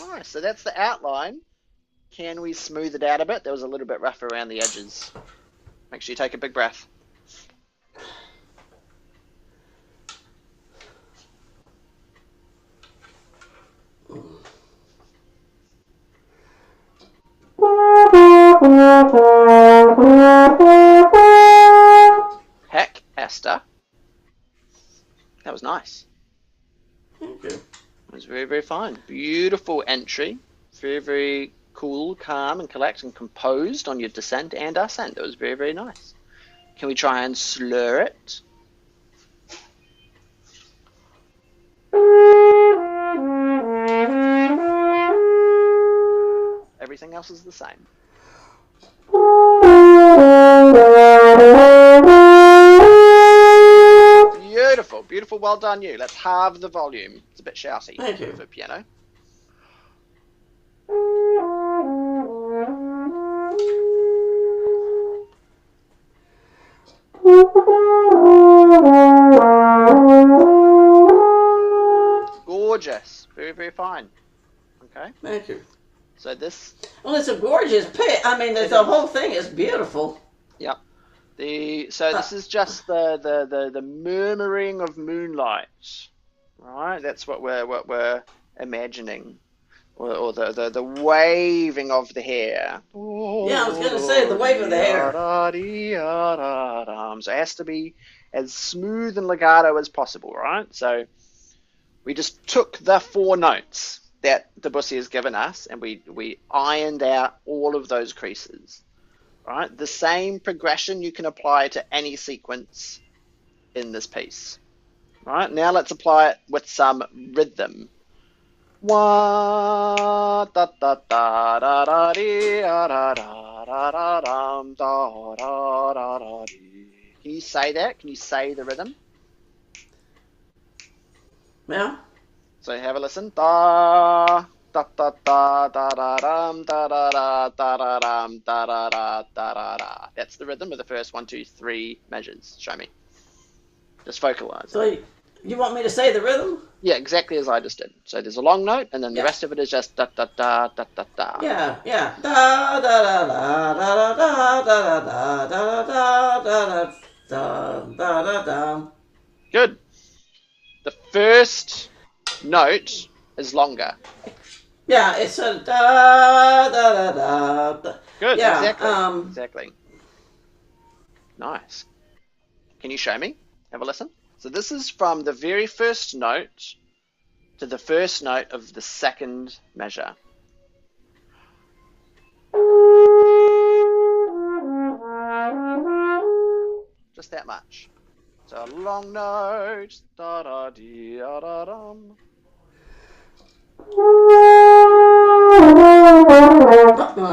Speaker 1: Nice. So that's the outline. Can we smooth it out a bit? That was a little bit rough around the edges. Make sure you take a big breath. Heck, Esther. That was nice.
Speaker 2: Thank you.
Speaker 1: It was very, very fine. Beautiful entry. Very, very cool, calm, and collect and composed on your descent and ascent. It was very, very nice. Can we try and slur it? Everything else is the same. Beautiful, beautiful, well done you. Let's halve the volume. It's a bit shouty
Speaker 2: Thank you.
Speaker 1: for piano. Gorgeous. Very, very fine. Okay.
Speaker 2: Thank you.
Speaker 1: So this...
Speaker 2: Well, it's a gorgeous pit. I mean, the whole thing is beautiful.
Speaker 1: Yep. This is just the murmuring of moonlight, right? That's what we're imagining, or the waving of the hair.
Speaker 2: Yeah, I was gonna say the wave of the hair.
Speaker 1: So it has to be as smooth and legato as possible, right? So we just took the 4 notes that Debussy has given us, and we ironed out all of those creases. Right, the same progression you can apply to any sequence in this piece. Right, now let's apply it with some rhythm. Wah, da da da da da dee, da da da da dum, da da da da dee. Can you say that? Can you say the rhythm?
Speaker 2: Yeah.
Speaker 1: So have a listen. Da da da da da da dum da da da da da dum da da da da da da. That's the rhythm of the first 1, 2, 3 measures. Show me. Just vocalize.
Speaker 2: So you want me to say the rhythm?
Speaker 1: Yeah, exactly as I just did. So there's a long note, and then the rest of it is just da da da da da da.
Speaker 2: Yeah, yeah. Da da da da da da da da da da da da da da da.
Speaker 1: Good. The first note is longer.
Speaker 2: Yeah, it's a da da da da.
Speaker 1: Good.
Speaker 2: Yeah,
Speaker 1: Exactly. Exactly. Nice. Can you show me? Have a listen. So this is from the very first note to the first note of the second measure. Just that much. So a long note. Da da dee da da dum.
Speaker 2: Oh,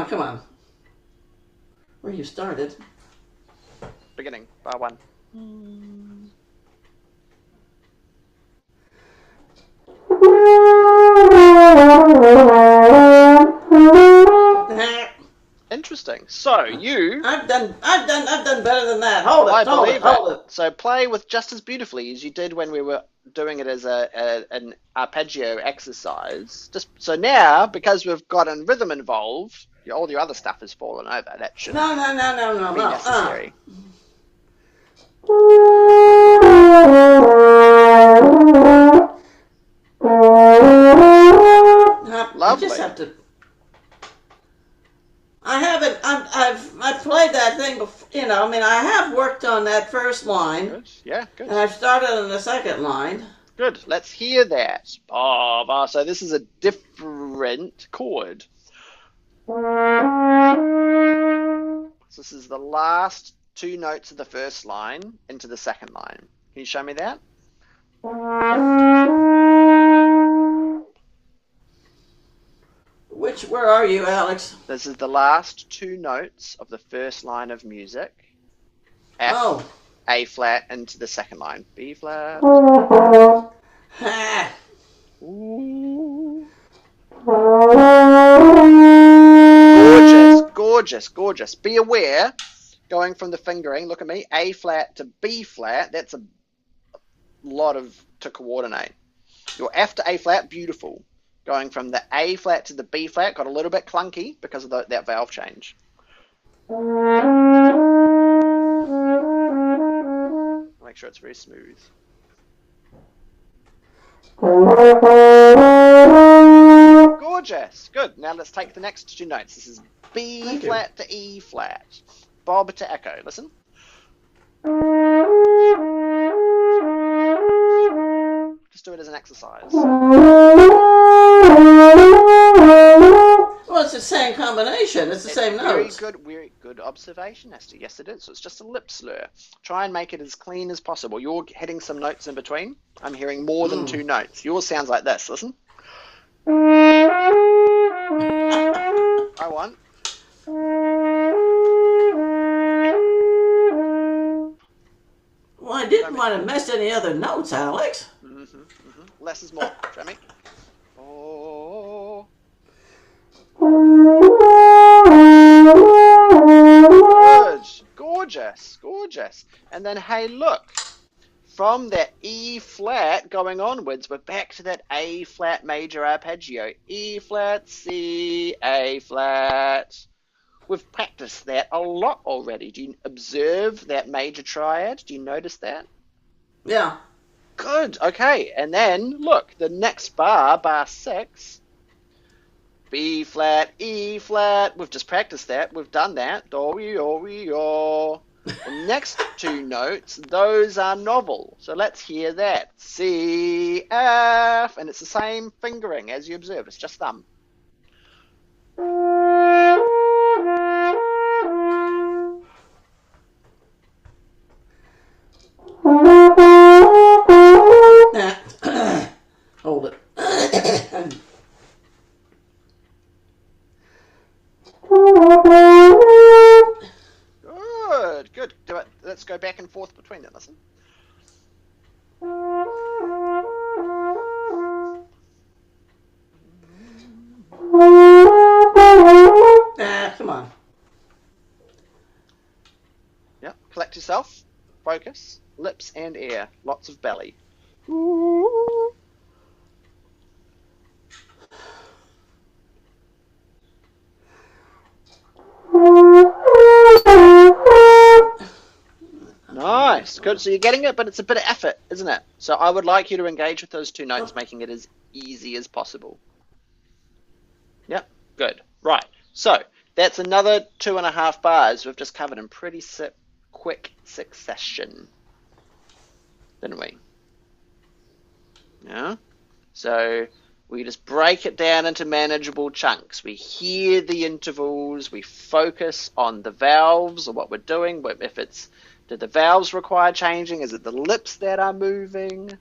Speaker 2: come on. Where you started?
Speaker 1: Beginning. Bar 1. Interesting. So you...
Speaker 2: I've done better than that. Hold
Speaker 1: I
Speaker 2: it, hold
Speaker 1: believe
Speaker 2: it, hold it.
Speaker 1: So play with just as beautifully as you did when we were doing it as an arpeggio exercise. Just so now, because we've got a rhythm involved, all your other stuff has fallen over. That shouldn't
Speaker 2: No,
Speaker 1: be necessary. Lovely.
Speaker 2: You just have to. I haven't. I've played that thing before. You know, I mean, I have worked on that first line.
Speaker 1: Good. Yeah, good.
Speaker 2: And I've started on the second line.
Speaker 1: Good. Let's hear that. So this is a different chord. So this is the last 2 notes of the first line into the second line. Can you show me that?
Speaker 2: Where are you, Alex?
Speaker 1: This is the last 2 notes of the first line of music. F, A flat into the second line. B flat. Ooh. Gorgeous, gorgeous, gorgeous. Be aware, going from the fingering, look at me, A flat to B flat, that's a to coordinate. Your F to A flat, beautiful. Going from the A flat to the B flat got a little bit clunky because of that valve change. Make sure it's very smooth. Gorgeous. Good. Now let's take the next 2 notes. This is B flat to E flat. Bob to echo. Listen. Just do it as an exercise.
Speaker 2: Well, it's the same combination. It's the same notes.
Speaker 1: Very good observation, Esther. Yes, it is. So it's just a lip slur. Try and make it as clean as possible. You're hitting some notes in between. I'm hearing more than 2 notes. Yours sounds like this. Listen. I want.
Speaker 2: Well, I didn't want to miss any other notes, Alex.
Speaker 1: Less is more. Show me. Oh. Good. Gorgeous. And then, hey, look. From that E flat going onwards, we're back to that A flat major arpeggio. E flat, C, A flat. We've practiced that a lot already. Do you observe that major triad? Do you notice that?
Speaker 2: Yeah.
Speaker 1: Good. Okay. And then, look, the next bar 6, B flat, E flat. We've just practiced that. We've done that. Do, re, o. The next 2 notes, those are novel. So let's hear that. C, F. And it's the same fingering as you observed. It's just thumb.
Speaker 2: Hold it.
Speaker 1: Good. Do it. Let's go back and forth between them. Listen.
Speaker 2: Come on.
Speaker 1: Yep. Collect yourself. Focus. Lips and air. Lots of belly. Nice. Good. So you're getting it, but it's a bit of effort, isn't it? So I would like you to engage with those 2 notes, making it as easy as possible. Yep. Good. Right. So that's another 2.5 bars we've just covered in pretty quick succession, didn't we? Yeah. So we just break it down into manageable chunks. We hear the intervals. We focus on the valves or what we're doing. If it's, do the valves require changing? Is it the lips that are moving?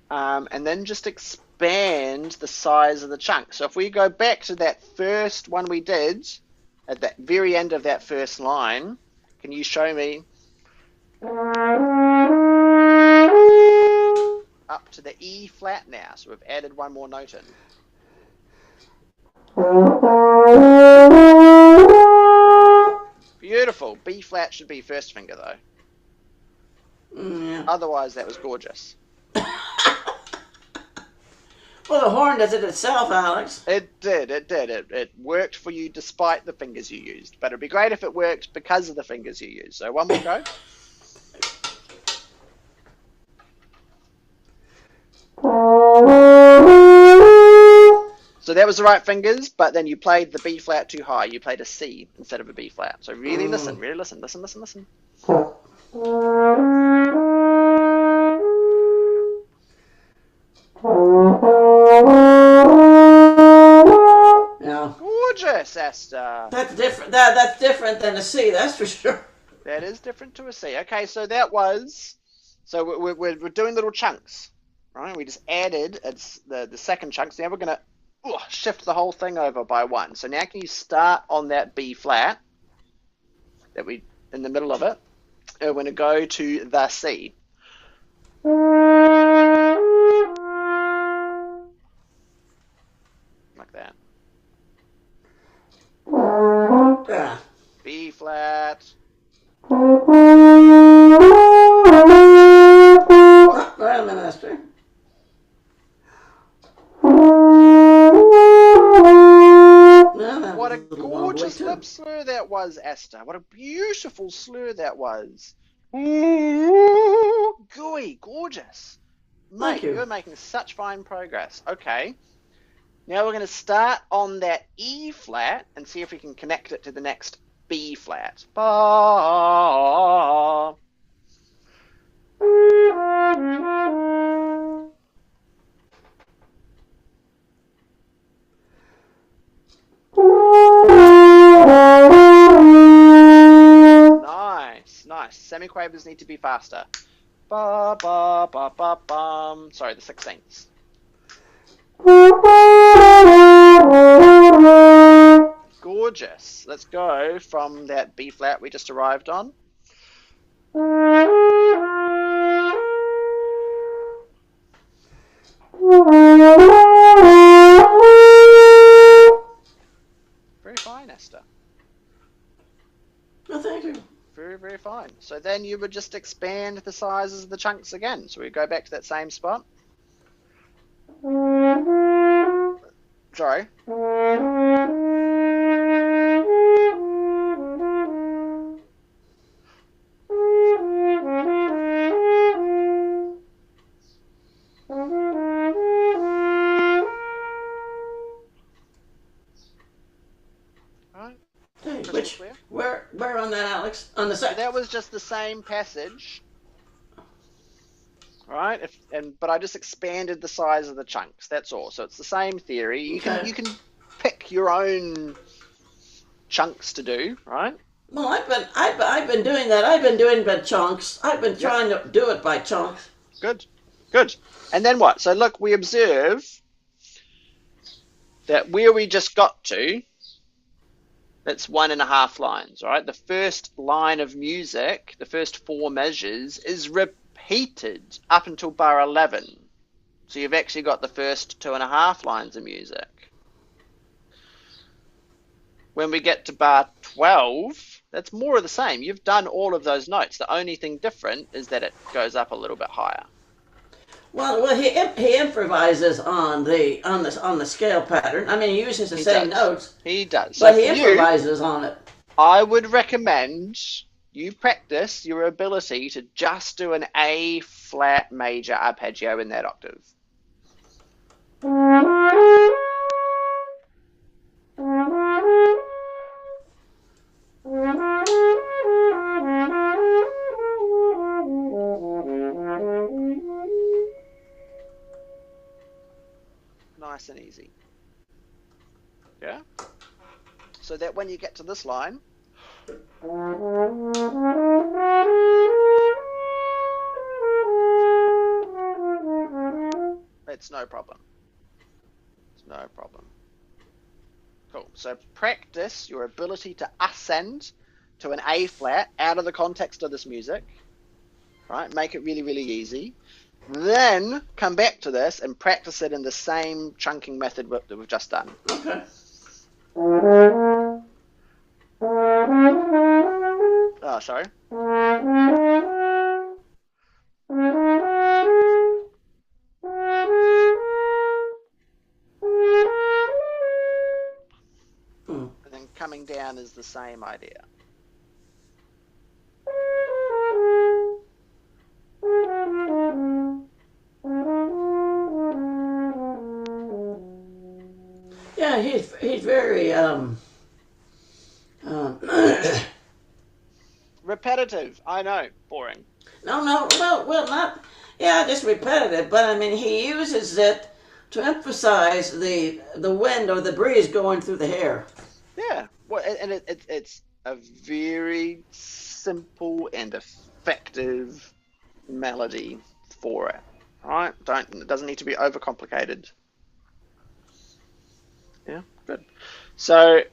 Speaker 1: And then just expand the size of the chunk. So if we go back to that first one we did, at that very end of that first line, can you show me up to the E flat now? So we've added 1 more note in. Beautiful. B flat should be first finger though.
Speaker 2: Yeah.
Speaker 1: Otherwise that was gorgeous.
Speaker 2: Well, the horn does it itself, Alex.
Speaker 1: It did. It worked for you despite the fingers you used. But it'd be great if it worked because of the fingers you used. So 1 more go. So that was the right fingers, but then you played the B flat too high. You played a C instead of a B flat. So really listen, listen.
Speaker 2: Yeah.
Speaker 1: Gorgeous, Esther.
Speaker 2: That's different. That's different than a C. That's for sure.
Speaker 1: That is different to a C. Okay, so that was. So we're doing little chunks, right? We just added the second chunk. So now we're gonna shift the whole thing over by 1. So now can you start on that B flat that we in the middle of it? We're going to go to the C. Like that.
Speaker 2: Yeah.
Speaker 1: B flat.
Speaker 2: Oh, wait a minute.
Speaker 1: slip slur that was, Esther. What a beautiful slur that was. Ooh, gooey, gorgeous.
Speaker 2: Thank
Speaker 1: Mate,
Speaker 2: you.
Speaker 1: you're making such fine progress. Okay. Now we're going to start on that E flat and see if we can connect it to the next B flat. Ba. Nice, nice. Semiquavers need to be faster. Ba ba ba ba bum. Sorry, the 16ths. Gorgeous. Let's go from that B flat we just arrived on. Very fine, Esther.
Speaker 2: Oh, thank you.
Speaker 1: Very, very fine. So then you would just expand the sizes of the chunks again. So we go back to that same spot. Sorry. Right.
Speaker 2: Hey,
Speaker 1: Crystal clear.
Speaker 2: where on that, Alex? On the
Speaker 1: So
Speaker 2: second.
Speaker 1: that was just the same passage. Right, but I just expanded the size of the chunks. That's all. So it's the same theory. You can pick your own chunks to do, right?
Speaker 2: Well, I've been doing that. I've been doing by chunks. I've been trying to do it by chunks.
Speaker 1: Good, good. And then what? So look, we observe that where we just got to, that's 1.5 lines, right? The first line of music, the first 4 measures, is repeated up until bar 11. So you've actually got the first 2.5 lines of music. When we get to bar 12, that's more of the same. You've done all of those notes. The only thing different is that it goes up a little bit higher.
Speaker 2: Well, he improvises on the scale pattern. I mean, he uses the same notes.
Speaker 1: He does.
Speaker 2: But he improvises on it.
Speaker 1: I would recommend you practice your ability to just do an A flat major arpeggio in that octave. Nice and easy. Yeah? So that when you get to this line, it's no problem. It's no problem. Cool. So practice your ability to ascend to an A flat out of the context of this music. Right? Make it really, really easy. Then come back to this and practice it in the same chunking method that we've just done.
Speaker 2: Okay.
Speaker 1: Oh, sorry. And then coming down is the same idea.
Speaker 2: Yeah, he's very
Speaker 1: repetitive. I know, boring.
Speaker 2: No, well, not. Yeah, just repetitive. But I mean, he uses it to emphasize the wind or the breeze going through the hair.
Speaker 1: Yeah, well, and it's a very simple and effective melody for it. Right? It doesn't need to be overcomplicated. Yeah, good. So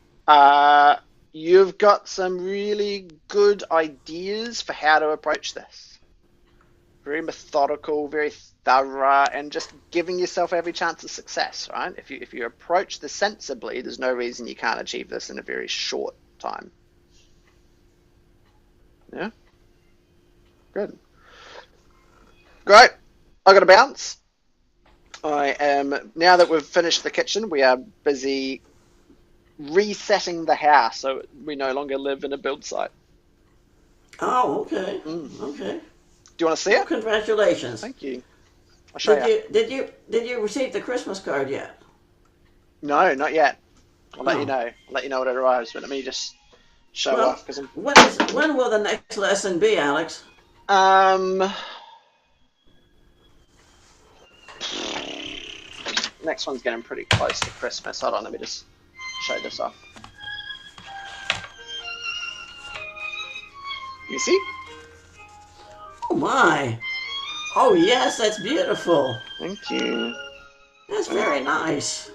Speaker 1: you've got some really good ideas for how to approach this. Very methodical, very thorough, and just giving yourself every chance of success, right? If you approach this sensibly, there's no reason you can't achieve this in a very short time. Yeah? Good. Great. I got to bounce. Now that we've finished the kitchen, we are busy resetting the house so we no longer live in a build site.
Speaker 2: Oh, okay.
Speaker 1: Mm.
Speaker 2: Okay.
Speaker 1: Do you want to see
Speaker 2: Well,
Speaker 1: it?
Speaker 2: congratulations.
Speaker 1: Thank you. I'll show you.
Speaker 2: Did you receive the Christmas card yet?
Speaker 1: No, not yet. I'll let you
Speaker 2: Oh.
Speaker 1: know. I'll let you know when it arrives. But let me just show
Speaker 2: Well,
Speaker 1: off because I'm.
Speaker 2: when will the next lesson be, Alex?
Speaker 1: Um. Next one's getting pretty close to Christmas. Hold on, let me just show this off. You see?
Speaker 2: Oh my. Oh yes, that's beautiful.
Speaker 1: Thank you.
Speaker 2: That's very nice.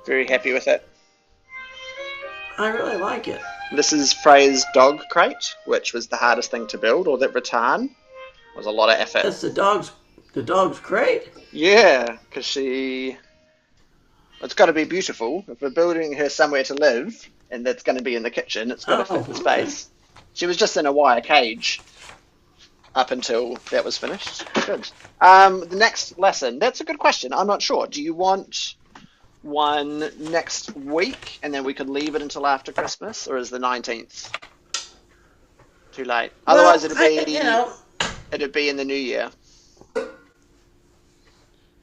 Speaker 1: Very happy with it.
Speaker 2: I really like it.
Speaker 1: This is Freya's dog crate, which was the hardest thing to build. All that rattan was a lot of effort.
Speaker 2: That's the dog's crate.
Speaker 1: Yeah, because it's got to be beautiful. If we're building her somewhere to live, and that's going to be in the kitchen, it's got to fit the space. She was just in a wire cage up until that was finished. Good. The next lesson, that's a good question. I'm not sure. Do you want one next week, and then we could leave it until after Christmas, or is the 19th too late? Otherwise, it'd be in the new year.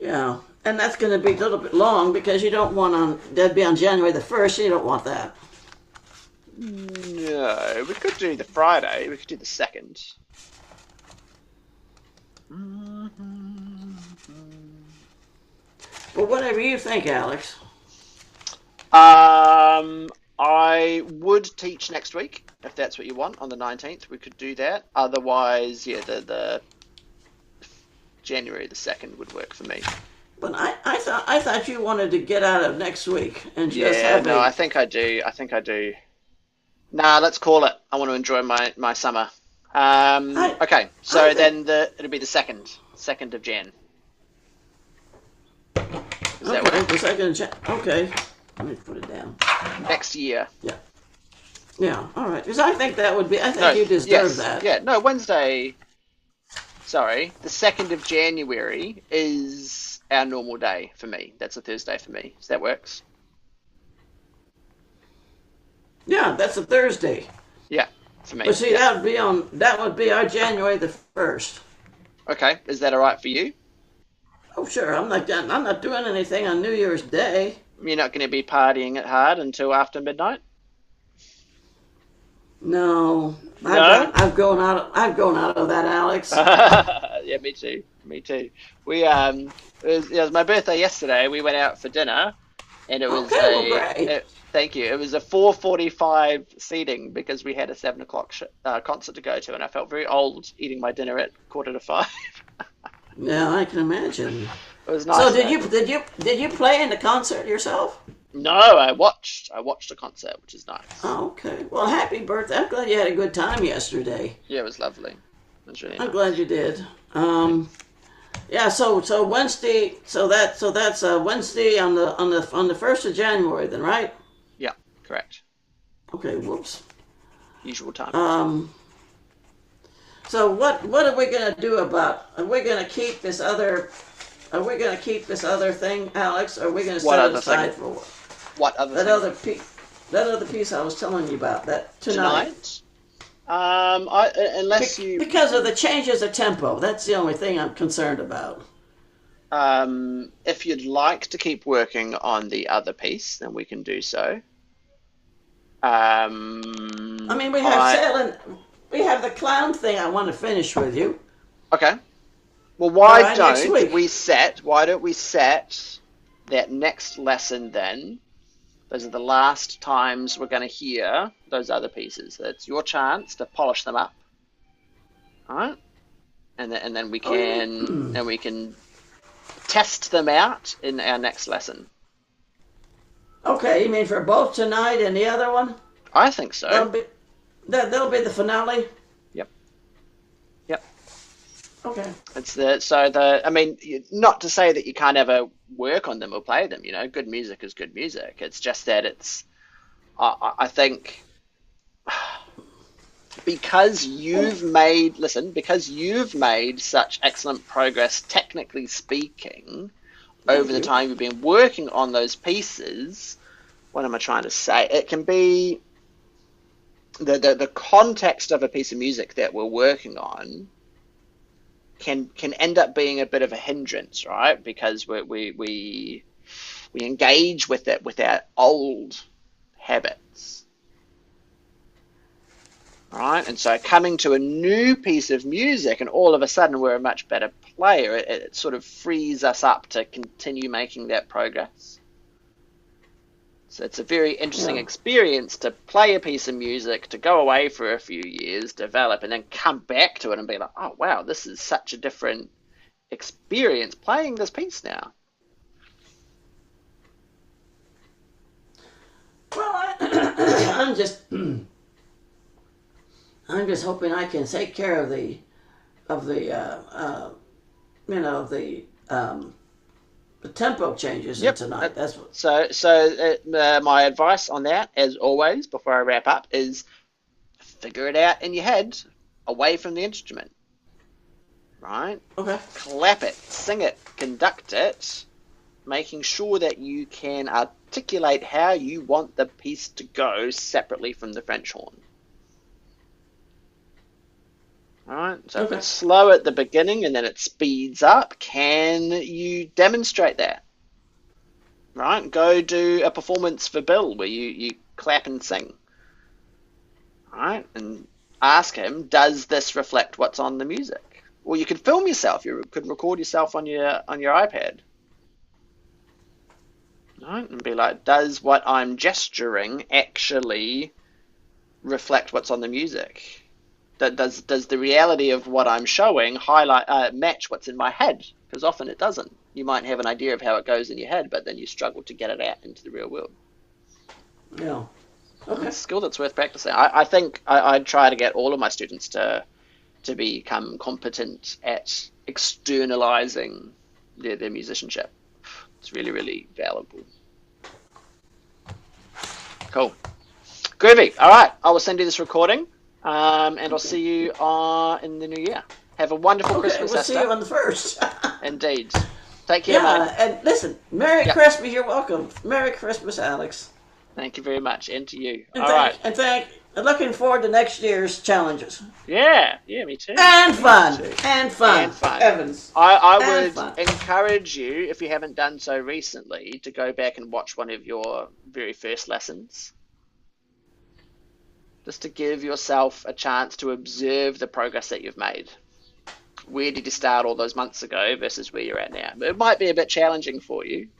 Speaker 2: Yeah, and that's going to be a little bit long because you don't want that'd be on January the 1st. You don't want that.
Speaker 1: No, we could do the Friday. We could do the 2nd.
Speaker 2: But whatever you think, Alex.
Speaker 1: I would teach next week if that's what you want on the 19th. We could do that. Otherwise, yeah, the January the 2nd would work for me.
Speaker 2: But I thought you wanted to get out of next week and just
Speaker 1: have I think I do. Nah, let's call it. I want to enjoy my summer. Okay, so then it'll be the 2nd of Jan. Is that
Speaker 2: okay, the 2nd of Jan. Okay, let me put it down.
Speaker 1: Next year.
Speaker 2: Yeah. Yeah. All right. Because I think that would be. I think you deserve that.
Speaker 1: Yeah. No, Wednesday. Sorry, the 2nd of January is our normal day for me. That's a Thursday for me. So that works.
Speaker 2: Yeah, that's a Thursday.
Speaker 1: Yeah, for me.
Speaker 2: But see, that would be our January the 1st.
Speaker 1: Okay, is that all right for you?
Speaker 2: Oh, sure. I'm not doing anything on New Year's Day.
Speaker 1: You're not going to be partying it hard until after midnight?
Speaker 2: No. I've grown out of that, Alex.
Speaker 1: Yeah, me too. It was my birthday yesterday. We went out for dinner, and it was
Speaker 2: great.
Speaker 1: Thank you. It was a 4:45 seating because we had a 7 o'clock concert to go to, and I felt very old eating my dinner at 4:45.
Speaker 2: Yeah, I can imagine.
Speaker 1: It was nice.
Speaker 2: So did you play in the concert yourself?
Speaker 1: No, I watched a concert, which is nice.
Speaker 2: Oh, okay. Well, happy birthday! I'm glad you had a good time yesterday.
Speaker 1: Yeah, it was lovely. It was really nice.
Speaker 2: I'm glad you did. Yeah. So Wednesday. So that's Wednesday on the 1st of January, then, right?
Speaker 1: Yeah, correct.
Speaker 2: Okay. Whoops.
Speaker 1: Usual time.
Speaker 2: So what are we gonna do about? Are we gonna keep this other? Are we gonna keep this other thing, Alex? Or are we gonna set it aside for what?
Speaker 1: What other thing?
Speaker 2: That other piece I was telling you about that tonight. Because of the changes of tempo. That's the only thing I'm concerned about.
Speaker 1: If you'd like to keep working on the other piece, then we can do so.
Speaker 2: I mean, we have we have the clown thing I want to finish with you.
Speaker 1: Okay. Well, why don't we set that next lesson then? Those are the last times we're going to hear those other pieces. It's your chance to polish them up. All right? And then we can test them out in our next lesson.
Speaker 2: Okay, you mean for both tonight and the other one?
Speaker 1: I think so.
Speaker 2: That'll be the finale?
Speaker 1: Yep.
Speaker 2: Okay.
Speaker 1: I mean, not to say that you can't ever work on them or play them, good music is good music. It's just that I think because you've made such excellent progress, technically speaking, over the time you've been working on those pieces, what am I trying to say? It can be the context of a piece of music that we're working on can end up being a bit of a hindrance, right? Because we engage with it with our old habits, right? And so coming to a new piece of music, and all of a sudden we're a much better player. It sort of frees us up to continue making that progress. So it's a very interesting experience to play a piece of music, to go away for a few years, develop, and then come back to it and be like, oh, wow, this is such a different experience playing this piece now.
Speaker 2: Well, I'm just hoping I can take care of the tempo changes tonight. That's what.
Speaker 1: So my advice on that, as always, before I wrap up, is figure it out in your head, away from the instrument. Right?
Speaker 2: Okay.
Speaker 1: Clap it, sing it, conduct it, making sure that you can articulate how you want the piece to go separately from the French horn. Alright, so if it's slow at the beginning and then it speeds up, can you demonstrate that? Right, go do a performance for Bill where you clap and sing. Alright, and ask him, does this reflect what's on the music? Or you could film yourself, you could record yourself on your iPad. Right, and be like, does what I'm gesturing actually reflect what's on the music? Does the reality of what I'm showing match what's in my head? Because often it doesn't. You might have an idea of how it goes in your head, but then you struggle to get it out into the real world.
Speaker 2: Yeah. Okay.
Speaker 1: It's a skill that's worth practicing. I think I'd try to get all of my students to become competent at externalizing their musicianship. It's really, really valuable. Cool. Groovy. All right. I will send you this recording. And I'll see you in the new year. Have a wonderful Christmas,
Speaker 2: we'll
Speaker 1: Esther.
Speaker 2: See you on the 1st.
Speaker 1: Indeed. Take care, mate.
Speaker 2: And listen, Merry Christmas. You're welcome. Merry Christmas, Alex.
Speaker 1: Thank you very much, and to you.
Speaker 2: And
Speaker 1: All right.
Speaker 2: And looking forward to next year's challenges.
Speaker 1: Yeah, me too.
Speaker 2: And fun. And fun. Evans.
Speaker 1: I would encourage you, if you haven't done so recently, to go back and watch one of your very first lessons. Just to give yourself a chance to observe the progress that you've made. Where did you start all those months ago versus where you're at now? It might be a bit challenging for you,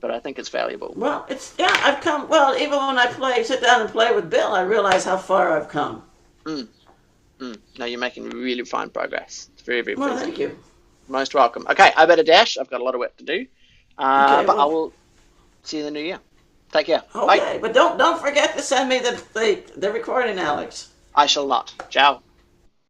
Speaker 1: but I think it's valuable.
Speaker 2: Well, I've come, even when I sit down and play with Bill, I realize how far I've come.
Speaker 1: No, you're making really fine progress. It's very, very pleasing.
Speaker 2: Well, thank you.
Speaker 1: Most welcome. Okay, I better dash. I've got a lot of work to do. I will see you in the new year. Take care.
Speaker 2: Okay,
Speaker 1: Bye.
Speaker 2: but don't forget to send me the recording, Alex.
Speaker 1: I shall not. Ciao.